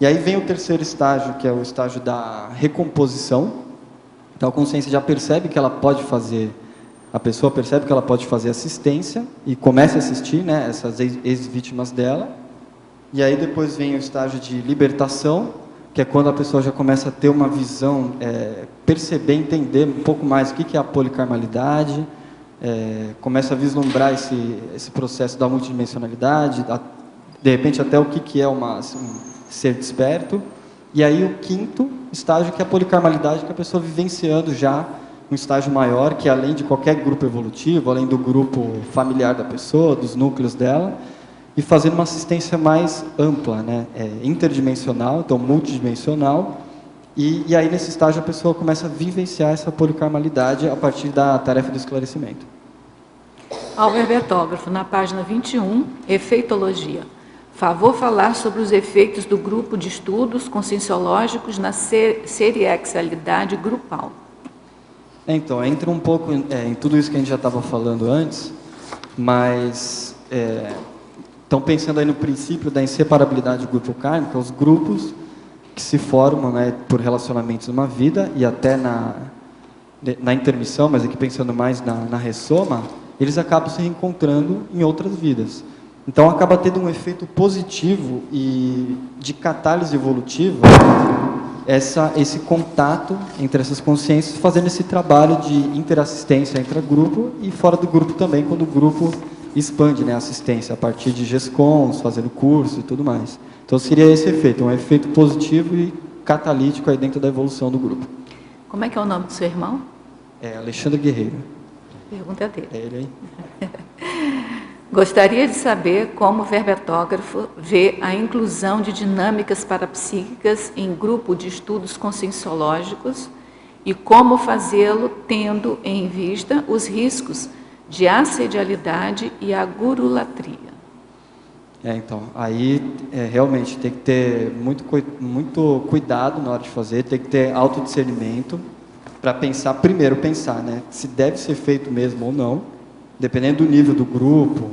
E aí vem o terceiro estágio, que é o estágio da recomposição. Então, a consciência já percebe que ela pode fazer, a pessoa percebe que ela pode fazer assistência e começa a assistir, né, essas ex-vítimas dela. E aí depois vem o estágio de libertação, que é quando a pessoa já começa a ter uma visão, perceber, entender um pouco mais o que é a policarmalidade, começa a vislumbrar esse processo da multidimensionalidade, de repente até o que é um ser desperto. E aí o quinto estágio, que é a policarmalidade, que a pessoa vivenciando já um estágio maior, que além de qualquer grupo evolutivo, além do grupo familiar da pessoa, dos núcleos dela, e fazendo uma assistência mais ampla, né? Interdimensional, então multidimensional, e aí nesse estágio a pessoa começa a vivenciar essa policarmalidade a partir da tarefa do esclarecimento. Álvaro Betógrafo, na página 21, efeitologia. Favor falar sobre os efeitos do grupo de estudos conscienciológicos na seriexialidade grupal. Então, entra um pouco em tudo isso que a gente já estava falando antes, mas estão pensando aí no princípio da inseparabilidade do grupo kármico, os grupos que se formam, né, por relacionamentos numa vida e até na intermissão, mas aqui pensando mais na ressoma, eles acabam se reencontrando em outras vidas. Então acaba tendo um efeito positivo e de catálise evolutiva esse contato entre essas consciências, fazendo esse trabalho de interassistência entre grupo e fora do grupo também, quando o grupo expande, né, a assistência a partir de GESCONs, fazendo curso e tudo mais. Então seria esse efeito, um efeito positivo e catalítico aí dentro da evolução do grupo. Como é que é o nome do seu irmão? Alexandre Guerreiro. Pergunta dele. É ele aí. Gostaria de saber como o verbetógrafo vê a inclusão de dinâmicas parapsíquicas em grupo de estudos conscienciológicos e como fazê-lo tendo em vista os riscos de assedialidade e agurulatria. Então, aí realmente tem que ter muito cuidado na hora de fazer, tem que ter autodiscernimento para primeiro pensar, né, se deve ser feito mesmo ou não, dependendo do nível do grupo,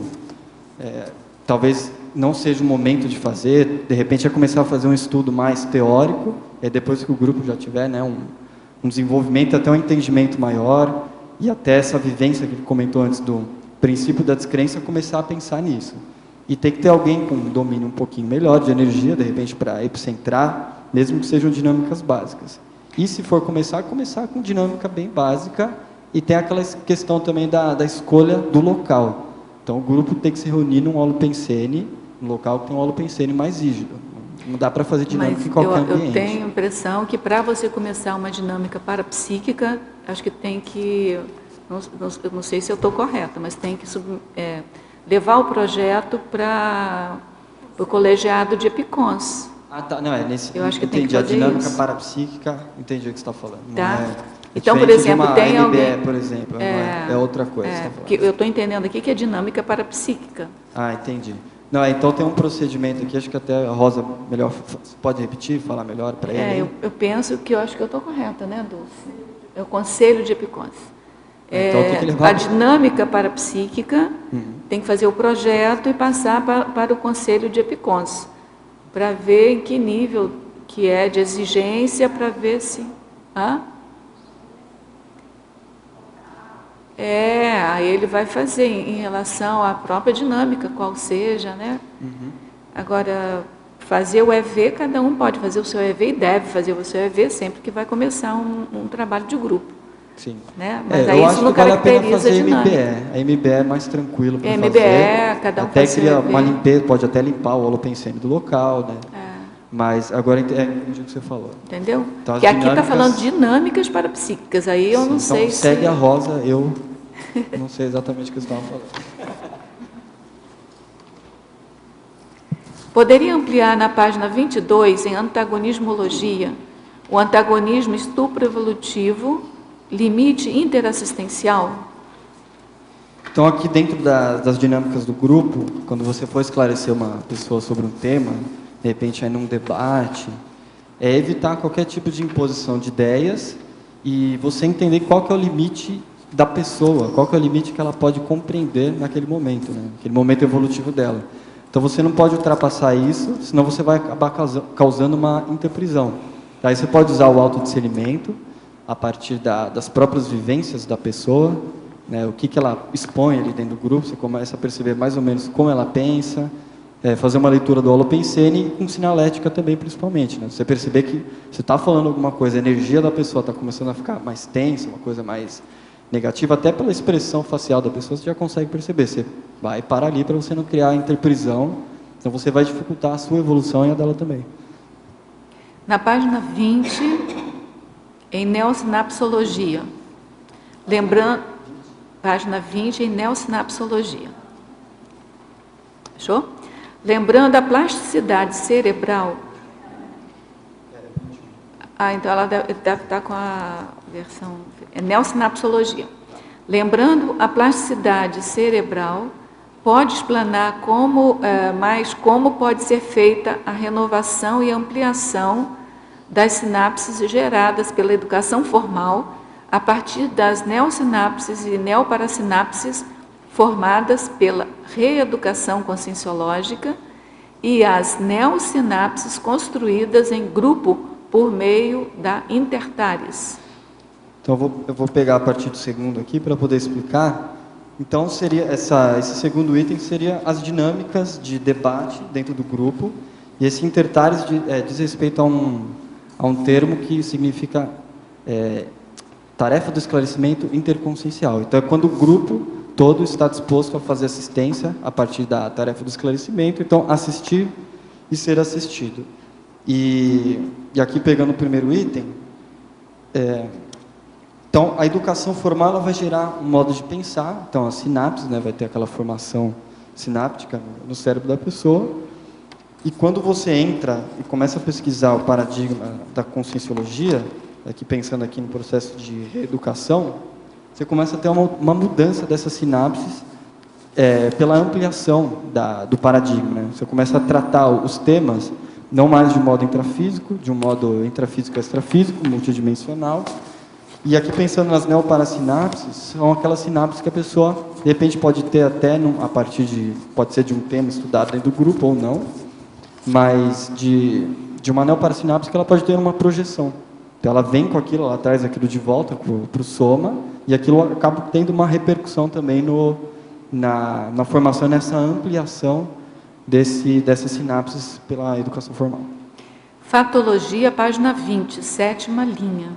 talvez não seja o momento de fazer, de repente é começar a fazer um estudo mais teórico, depois que o grupo já tiver, né, um desenvolvimento, até um entendimento maior, e até essa vivência que comentou antes do princípio da descrença, começar a pensar nisso. E tem que ter alguém com um domínio um pouquinho melhor de energia, de repente para epicentrar, mesmo que sejam dinâmicas básicas. E se for começar com dinâmica bem básica, e tem aquela questão também da escolha do local. Então o grupo tem que se reunir num holopensene, um local que tem um holopensene mais rígido. Não dá para fazer dinâmica em qualquer ambiente. Eu tenho a impressão que para você começar uma dinâmica parapsíquica, acho que tem que, eu não sei se eu estou correta, mas tem que levar o projeto para o colegiado de Epicons. Tá. Não, eu acho que entendi, tem que fazer a dinâmica isso. Parapsíquica, entendi o que você está falando. Tá. Então, por exemplo, tem MBE, alguém... por exemplo, é outra coisa. Que eu estou entendendo aqui que é dinâmica parapsíquica. Entendi. Não, então tem um procedimento aqui, acho que até a Rosa melhor pode repetir, falar melhor para ele. Eu penso que eu acho que eu estou correta, né, Dulce? É o Conselho de Epicons. Então, tem que levar... A dinâmica parapsíquica tem que fazer o projeto e passar para o Conselho de Epicons, para ver em que nível que é de exigência, para ver se... aí ele vai fazer em relação à própria dinâmica, qual seja, né? Agora, fazer o EV, cada um pode fazer o seu EV e deve fazer o seu EV sempre que vai começar um trabalho de grupo. Sim. Né? Mas aí eu isso acho não que vale a pena caracteriza fazer a dinâmica. MBE. A MBE é mais tranquilo para fazer. MBE, cada um até faz cria seu uma EV. limpeza, pode até limpar o holopensene do local, né? Mas agora entendi o que você falou. Entendeu? Então, Porque aqui está falando dinâmicas parapsíquicas, aí eu não sei então, se... segue a Rosa, eu não sei exatamente o que você estava falando. Poderia ampliar na página 22, em antagonismologia, o antagonismo estupro-evolutivo, limite interassistencial? Então, aqui dentro das dinâmicas do grupo, quando você for esclarecer uma pessoa sobre um tema, de repente aí num debate, evitar qualquer tipo de imposição de ideias e você entender qual que é o limite da pessoa, qual que é o limite que ela pode compreender naquele momento, né? Aquele momento evolutivo dela. Então você não pode ultrapassar isso, senão você vai acabar causando uma interprisão. Aí você pode usar o autodiscernimento a partir das próprias vivências da pessoa, né? O que ela expõe ali dentro do grupo, você começa a perceber mais ou menos como ela pensa, fazer uma leitura do holopensene e com sinalética também, principalmente, né? Você perceber que você está falando alguma coisa, a energia da pessoa está começando a ficar mais tensa, uma coisa mais negativa, até pela expressão facial da pessoa, você já consegue perceber. Você vai parar ali para você não criar interprisão, então você vai dificultar a sua evolução e a dela também. Na página 20, em neossinapsologia. Lembrando, página 20, em neossinapsologia. Fechou? Lembrando a plasticidade cerebral. Então ela deve estar com a versão... É neossinapsologia. Lembrando a plasticidade cerebral, pode explanar mais como pode ser feita a renovação e ampliação das sinapses geradas pela educação formal a partir das neossinapses e neoparasinapses formadas pela reeducação conscienciológica e as neossinapses construídas em grupo por meio da intertares. Então eu vou pegar a partir do segundo aqui para poder explicar. Então seria esse segundo item seria as dinâmicas de debate dentro do grupo, e esse intertares diz respeito a um termo que significa tarefa do esclarecimento interconsciencial. Então é quando o grupo todo está disposto a fazer assistência a partir da tarefa do esclarecimento, então assistir e ser assistido. E aqui pegando o primeiro item, então a educação formal ela vai gerar um modo de pensar, então a sinapse, né, vai ter aquela formação sináptica no cérebro da pessoa, e quando você entra e começa a pesquisar o paradigma da conscienciologia, aqui pensando aqui no processo de reeducação, você começa a ter uma mudança dessas sinapses pela ampliação do paradigma, né? Você começa a tratar os temas não mais de modo intrafísico, de um modo intrafísico extrafísico, multidimensional. E aqui pensando nas neoparasinapses, são aquelas sinapses que a pessoa, de repente, pode ter até a partir pode ser de um tema estudado dentro do grupo ou não, mas de uma neoparasinapse que ela pode ter uma projeção. Então ela vem com aquilo, ela traz aquilo de volta para o soma, e aquilo acaba tendo uma repercussão também na formação, nessa ampliação dessas sinapses pela educação formal. Fatologia, página 20, 7ª linha.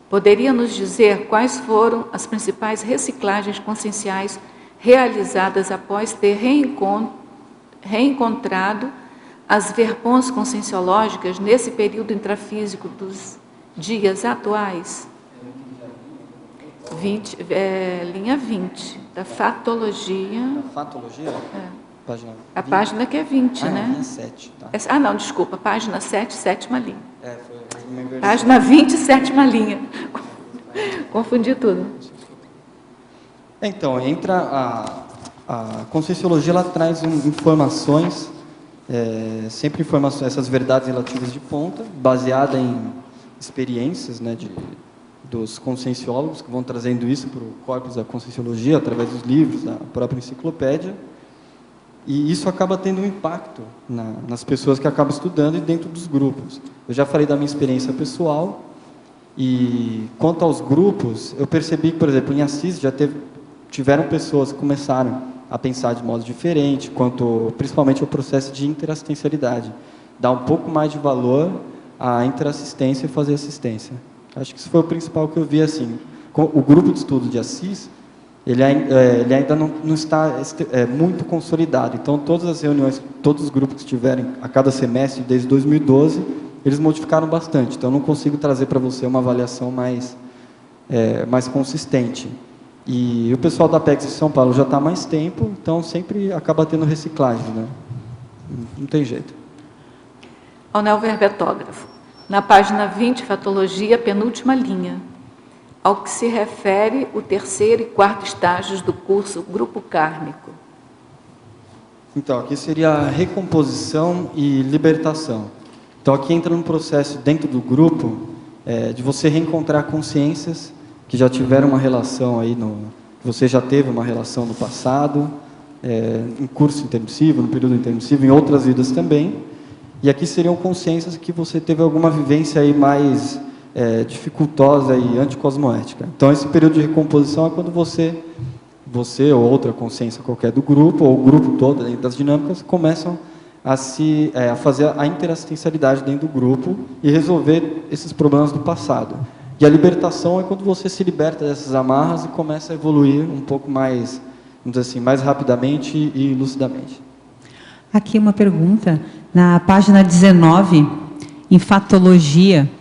Poderia nos dizer quais foram as principais reciclagens conscienciais realizadas após ter reencontrado as verpons conscienciológicas nesse período intrafísico dos dias atuais? Linha 20, da fatologia. Fatologia? Página a página que é 20, né? Linha 7. Tá. Não, desculpa, página 7, 7ª linha. Página 20, 7ª linha. Confundi tudo. Então, entra a conscienciologia, ela traz informações, sempre informações, essas verdades relativas de ponta, baseada em experiências, né, dos conscienciólogos, que vão trazendo isso para o corpus da conscienciologia, através dos livros, da própria enciclopédia. E isso acaba tendo um impacto nas pessoas que acabam estudando e dentro dos grupos. Eu já falei da minha experiência pessoal, e quanto aos grupos, eu percebi que, por exemplo, em Assis tiveram pessoas que começaram a pensar de modo diferente, principalmente ao processo de interassistencialidade. Dar um pouco mais de valor à interassistência e fazer assistência. Acho que isso foi o principal que eu vi assim. O grupo de estudo de Assis, ele ainda não está muito consolidado. Então, todas as reuniões, todos os grupos que tiverem a cada semestre, desde 2012, eles modificaram bastante. Então, eu não consigo trazer para você uma avaliação mais consistente. E o pessoal da Apex de São Paulo já está há mais tempo, então sempre acaba tendo reciclagem, né? Não tem jeito. Ao neoverbetógrafo. Na página 20, fatologia, penúltima linha. Ao que se refere o 3º e 4º estágios do curso Grupo Kármico. Então, aqui seria a recomposição e libertação. Então, aqui entra um processo dentro do grupo de você reencontrar consciências que já tiveram uma relação aí você já teve uma relação no passado, em curso intermissivo, no período intermissivo, em outras vidas também. E aqui seriam consciências que você teve alguma vivência aí mais dificultosa e anticosmoética. Então, esse período de recomposição é quando você ou outra consciência qualquer do grupo, ou o grupo todo dentro das dinâmicas, começam a fazer a interassistencialidade dentro do grupo e resolver esses problemas do passado. E a libertação é quando você se liberta dessas amarras e começa a evoluir um pouco mais, vamos dizer assim, mais rapidamente e lucidamente. Aqui uma pergunta, na página 19, em fatologia,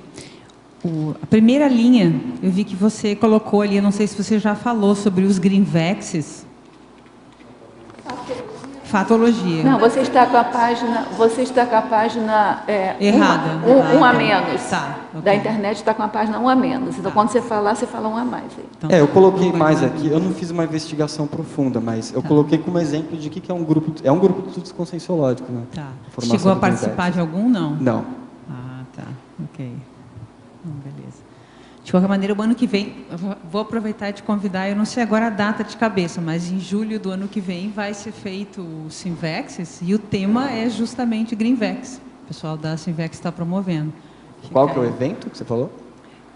a primeira linha, eu vi que você colocou ali, eu não sei se você já falou sobre os greenvexes. Fatologia. Não, você está com a página errada. Um a menos. Tá, okay. Da internet está com a página 1 a menos. Então, quando você falar, você fala 1 a mais. Então, eu coloquei mais aqui, eu não fiz uma investigação profunda, mas eu coloquei como exemplo de que é um grupo, de estudos conscienciológicos, né? Tá. Formação Chegou a do participar de algum, não? Não. Ah, tá. Ok. Beleza. De qualquer maneira, o ano que vem, eu vou aproveitar e te convidar, eu não sei agora a data de cabeça, mas em julho do ano que vem vai ser feito o Sinvexes e o tema é justamente Greenvex. O pessoal da Sinvex está promovendo. Qual que é o evento que você falou?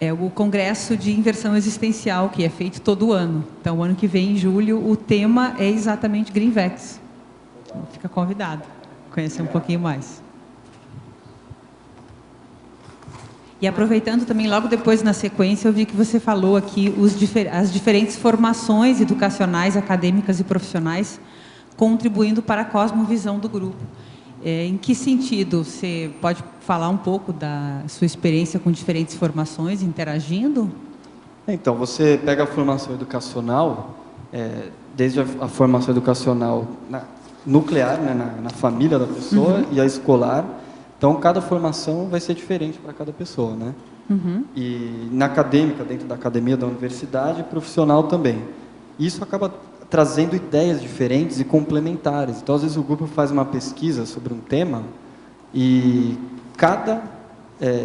É o Congresso de Inversão Existencial, que é feito todo ano. Então, o ano que vem, em julho, o tema é exatamente Greenvex. Então, fica convidado a conhecer um pouquinho mais. E aproveitando também, logo depois na sequência, eu vi que você falou aqui as diferentes formações educacionais, acadêmicas e profissionais contribuindo para a cosmovisão do grupo. Em que sentido? Você pode falar um pouco da sua experiência com diferentes formações, interagindo? Então, você pega a formação educacional, desde a formação educacional nuclear, né, na família da pessoa, e a escolar. Então, cada formação vai ser diferente para cada pessoa, né? E na acadêmica, dentro da academia da universidade, profissional também. Isso acaba trazendo ideias diferentes e complementares. Então, às vezes, o grupo faz uma pesquisa sobre um tema e cada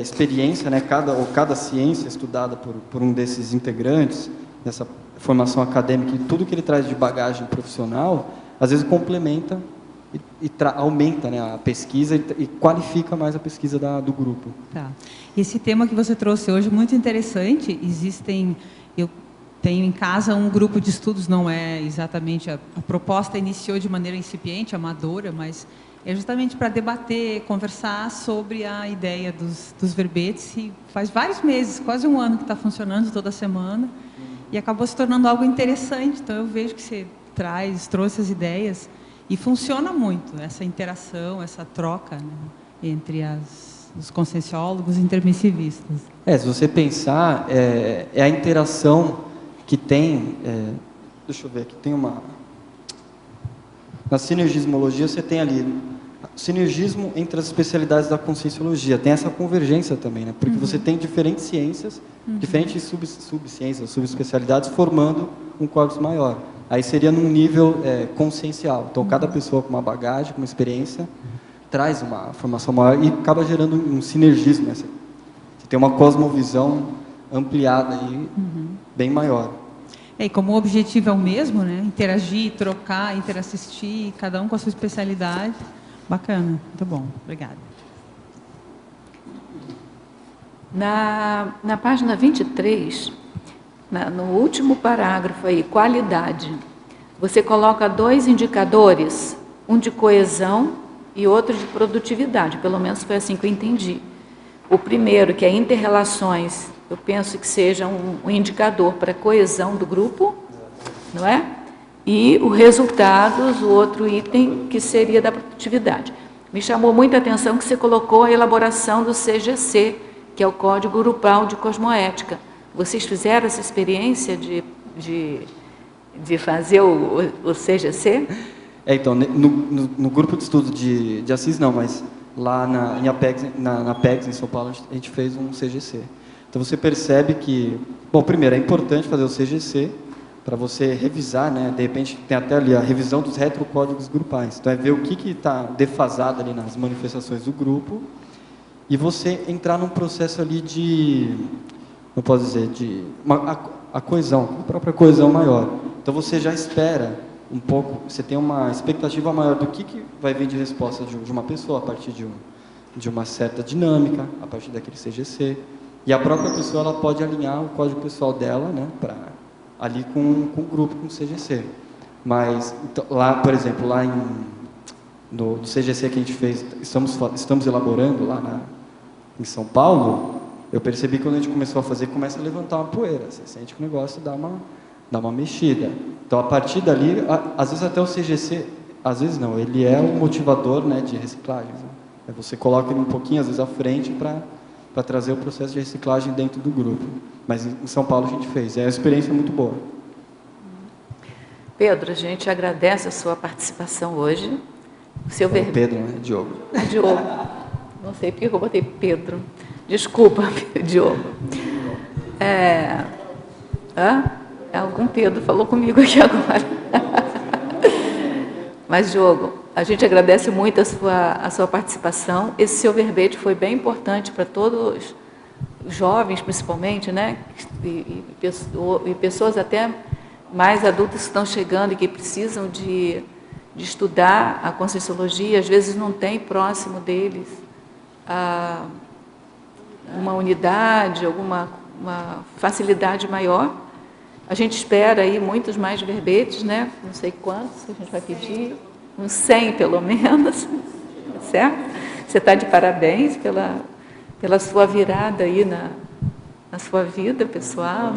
experiência, né, cada ciência estudada por um desses integrantes, dessa formação acadêmica e tudo que ele traz de bagagem profissional, às vezes complementa e aumenta, né, a pesquisa e qualifica mais a pesquisa do grupo. Tá. Esse tema que você trouxe hoje é muito interessante. Eu tenho em casa um grupo de estudos, não é exatamente, a proposta iniciou de maneira incipiente, amadora, mas é justamente para debater, conversar sobre a ideia dos verbetes. E faz vários meses, quase um ano que está funcionando toda semana, e acabou se tornando algo interessante. Então, eu vejo que você trouxe as ideias. E funciona muito essa interação, essa troca, né, entre os conscienciólogos e intermissivistas. Se você pensar, é a interação que tem... deixa eu ver aqui, tem uma... Na sinergismologia você tem ali sinergismo entre as especialidades da conscienciologia. Tem essa convergência também, né? Porque você tem diferentes ciências, diferentes subciências, subespecialidades, formando um corpus maior. Aí seria num nível consciencial. Então, cada pessoa com uma bagagem, com uma experiência, traz uma formação maior e acaba gerando um sinergismo. Né? Você tem uma cosmovisão ampliada e bem maior. E como o objetivo é o mesmo, né? Interagir, trocar, interassistir, cada um com a sua especialidade. Bacana, muito bom. Obrigada. Na página 23... no último parágrafo aí, qualidade, você coloca 2 indicadores, um de coesão e outro de produtividade, pelo menos foi assim que eu entendi. O primeiro, que é interrelações, eu penso que seja um indicador para a coesão do grupo, não é? E o resultados, o outro item, que seria da produtividade. Me chamou muita atenção que você colocou a elaboração do CGC, que é o Código Grupal de Cosmoética. Vocês fizeram essa experiência de fazer o CGC? Então, no grupo de estudo de Assis, não, mas lá na PEGS, em São Paulo, a gente fez um CGC. Então, você percebe que, bom, primeiro, é importante fazer o CGC para você revisar, né? De repente, tem até ali a revisão dos retrocódigos grupais. Então, é ver o que está defasado ali nas manifestações do grupo e você entrar num processo ali não posso dizer, a coesão, a própria coesão maior. Então, você já espera um pouco, você tem uma expectativa maior do que vai vir de resposta de uma pessoa a partir de uma certa dinâmica, a partir daquele CGC. E a própria pessoa ela pode alinhar o código pessoal dela, né, ali com o grupo, com o CGC. Mas, então, lá, por exemplo, lá no CGC que a gente fez, estamos elaborando lá em São Paulo, eu percebi que quando a gente começou a fazer, começa a levantar uma poeira. Você sente que o negócio dá uma mexida. Então, a partir dali, às vezes até o CGC, às vezes não, ele é um motivador, né, de reciclagem. Né? Você coloca ele um pouquinho, às vezes, à frente para trazer o processo de reciclagem dentro do grupo. Mas em São Paulo a gente fez. É uma experiência muito boa. Pedro, a gente agradece a sua participação hoje. O seu Pedro, né? Diogo. Diogo. Não sei porque eu botei Pedro. Desculpa, Diogo. Algum Pedro falou comigo aqui agora. Mas, Diogo, a gente agradece muito a sua participação. Esse seu verbete foi bem importante para todos os jovens, principalmente, né? E pessoas até mais adultas que estão chegando e que precisam de estudar a Conscienciologia, às vezes não tem próximo deles uma unidade, uma facilidade maior. A gente espera aí muitos mais verbetes, né? Não sei quantos a gente vai pedir, uns 100 pelo menos, certo? Você está de parabéns pela sua virada aí na sua vida pessoal,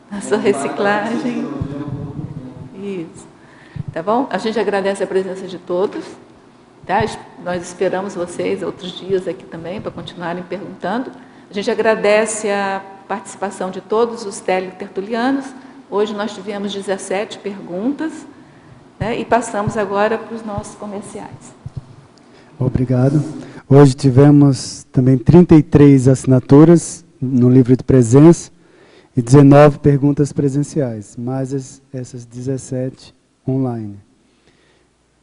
na sua reciclagem. Isso. Tá bom? A gente agradece a presença de todos. Tá? Nós esperamos vocês outros dias aqui também para continuarem perguntando. A gente agradece a participação de todos os teletertulianos. Hoje nós tivemos 17 perguntas, né? E passamos agora para os nossos comerciais. Obrigado. Hoje tivemos também 33 assinaturas no livro de presença e 19 perguntas presenciais, mais essas 17 online.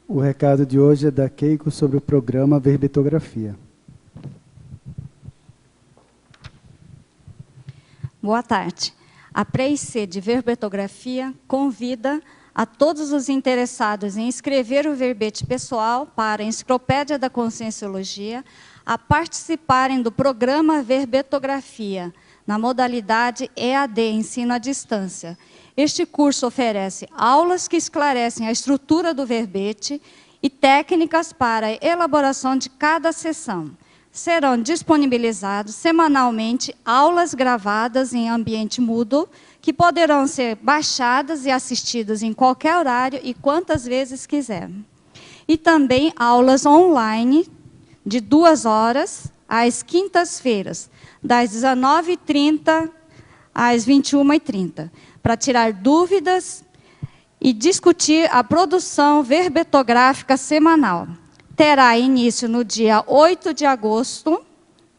O recado de hoje é da Keiko sobre o programa Verbetografia. Boa tarde. A Pré-IC de Verbetografia convida a todos os interessados em escrever o verbete pessoal para a Enciclopédia da Conscienciologia a participarem do programa Verbetografia, na modalidade EAD, Ensino à Distância. Este curso oferece aulas que esclarecem a estrutura do verbete e técnicas para a elaboração de cada sessão. Serão disponibilizados semanalmente aulas gravadas em ambiente Moodle, que poderão ser baixadas e assistidas em qualquer horário e quantas vezes quiser. E também aulas online de 2 horas às quintas-feiras, das 19h30 às 21h30, para tirar dúvidas e discutir a produção verbetográfica semanal. Terá início no dia 8 de agosto,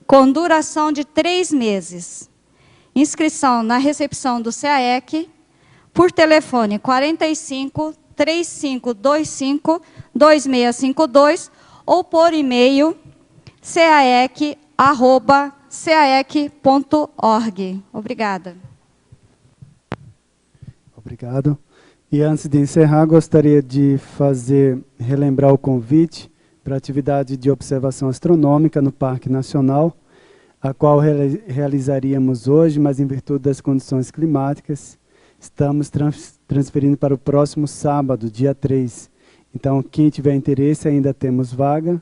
com duração de 3 meses. Inscrição na recepção do CAEC, por telefone 45 3525 2652 ou por e-mail caec@caec.org. Obrigada. Obrigado. E antes de encerrar, gostaria de relembrar o convite para a atividade de observação astronômica no Parque Nacional, a qual realizaríamos hoje, mas em virtude das condições climáticas, estamos transferindo para o próximo sábado, dia 3. Então, quem tiver interesse, ainda temos vaga.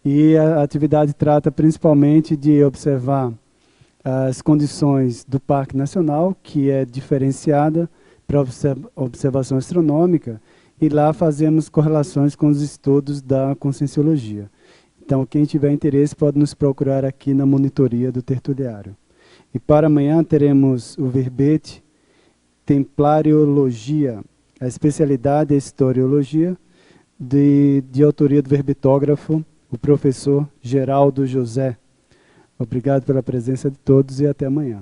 E a atividade trata principalmente de observar as condições do Parque Nacional, que é diferenciada para observação astronômica, e lá fazemos correlações com os estudos da Conscienciologia. Então, quem tiver interesse pode nos procurar aqui na monitoria do tertuliário. E para amanhã teremos o verbete Templariologia, a especialidade é historiologia, de autoria do verbetógrafo, o professor Geraldo José. Obrigado pela presença de todos e até amanhã.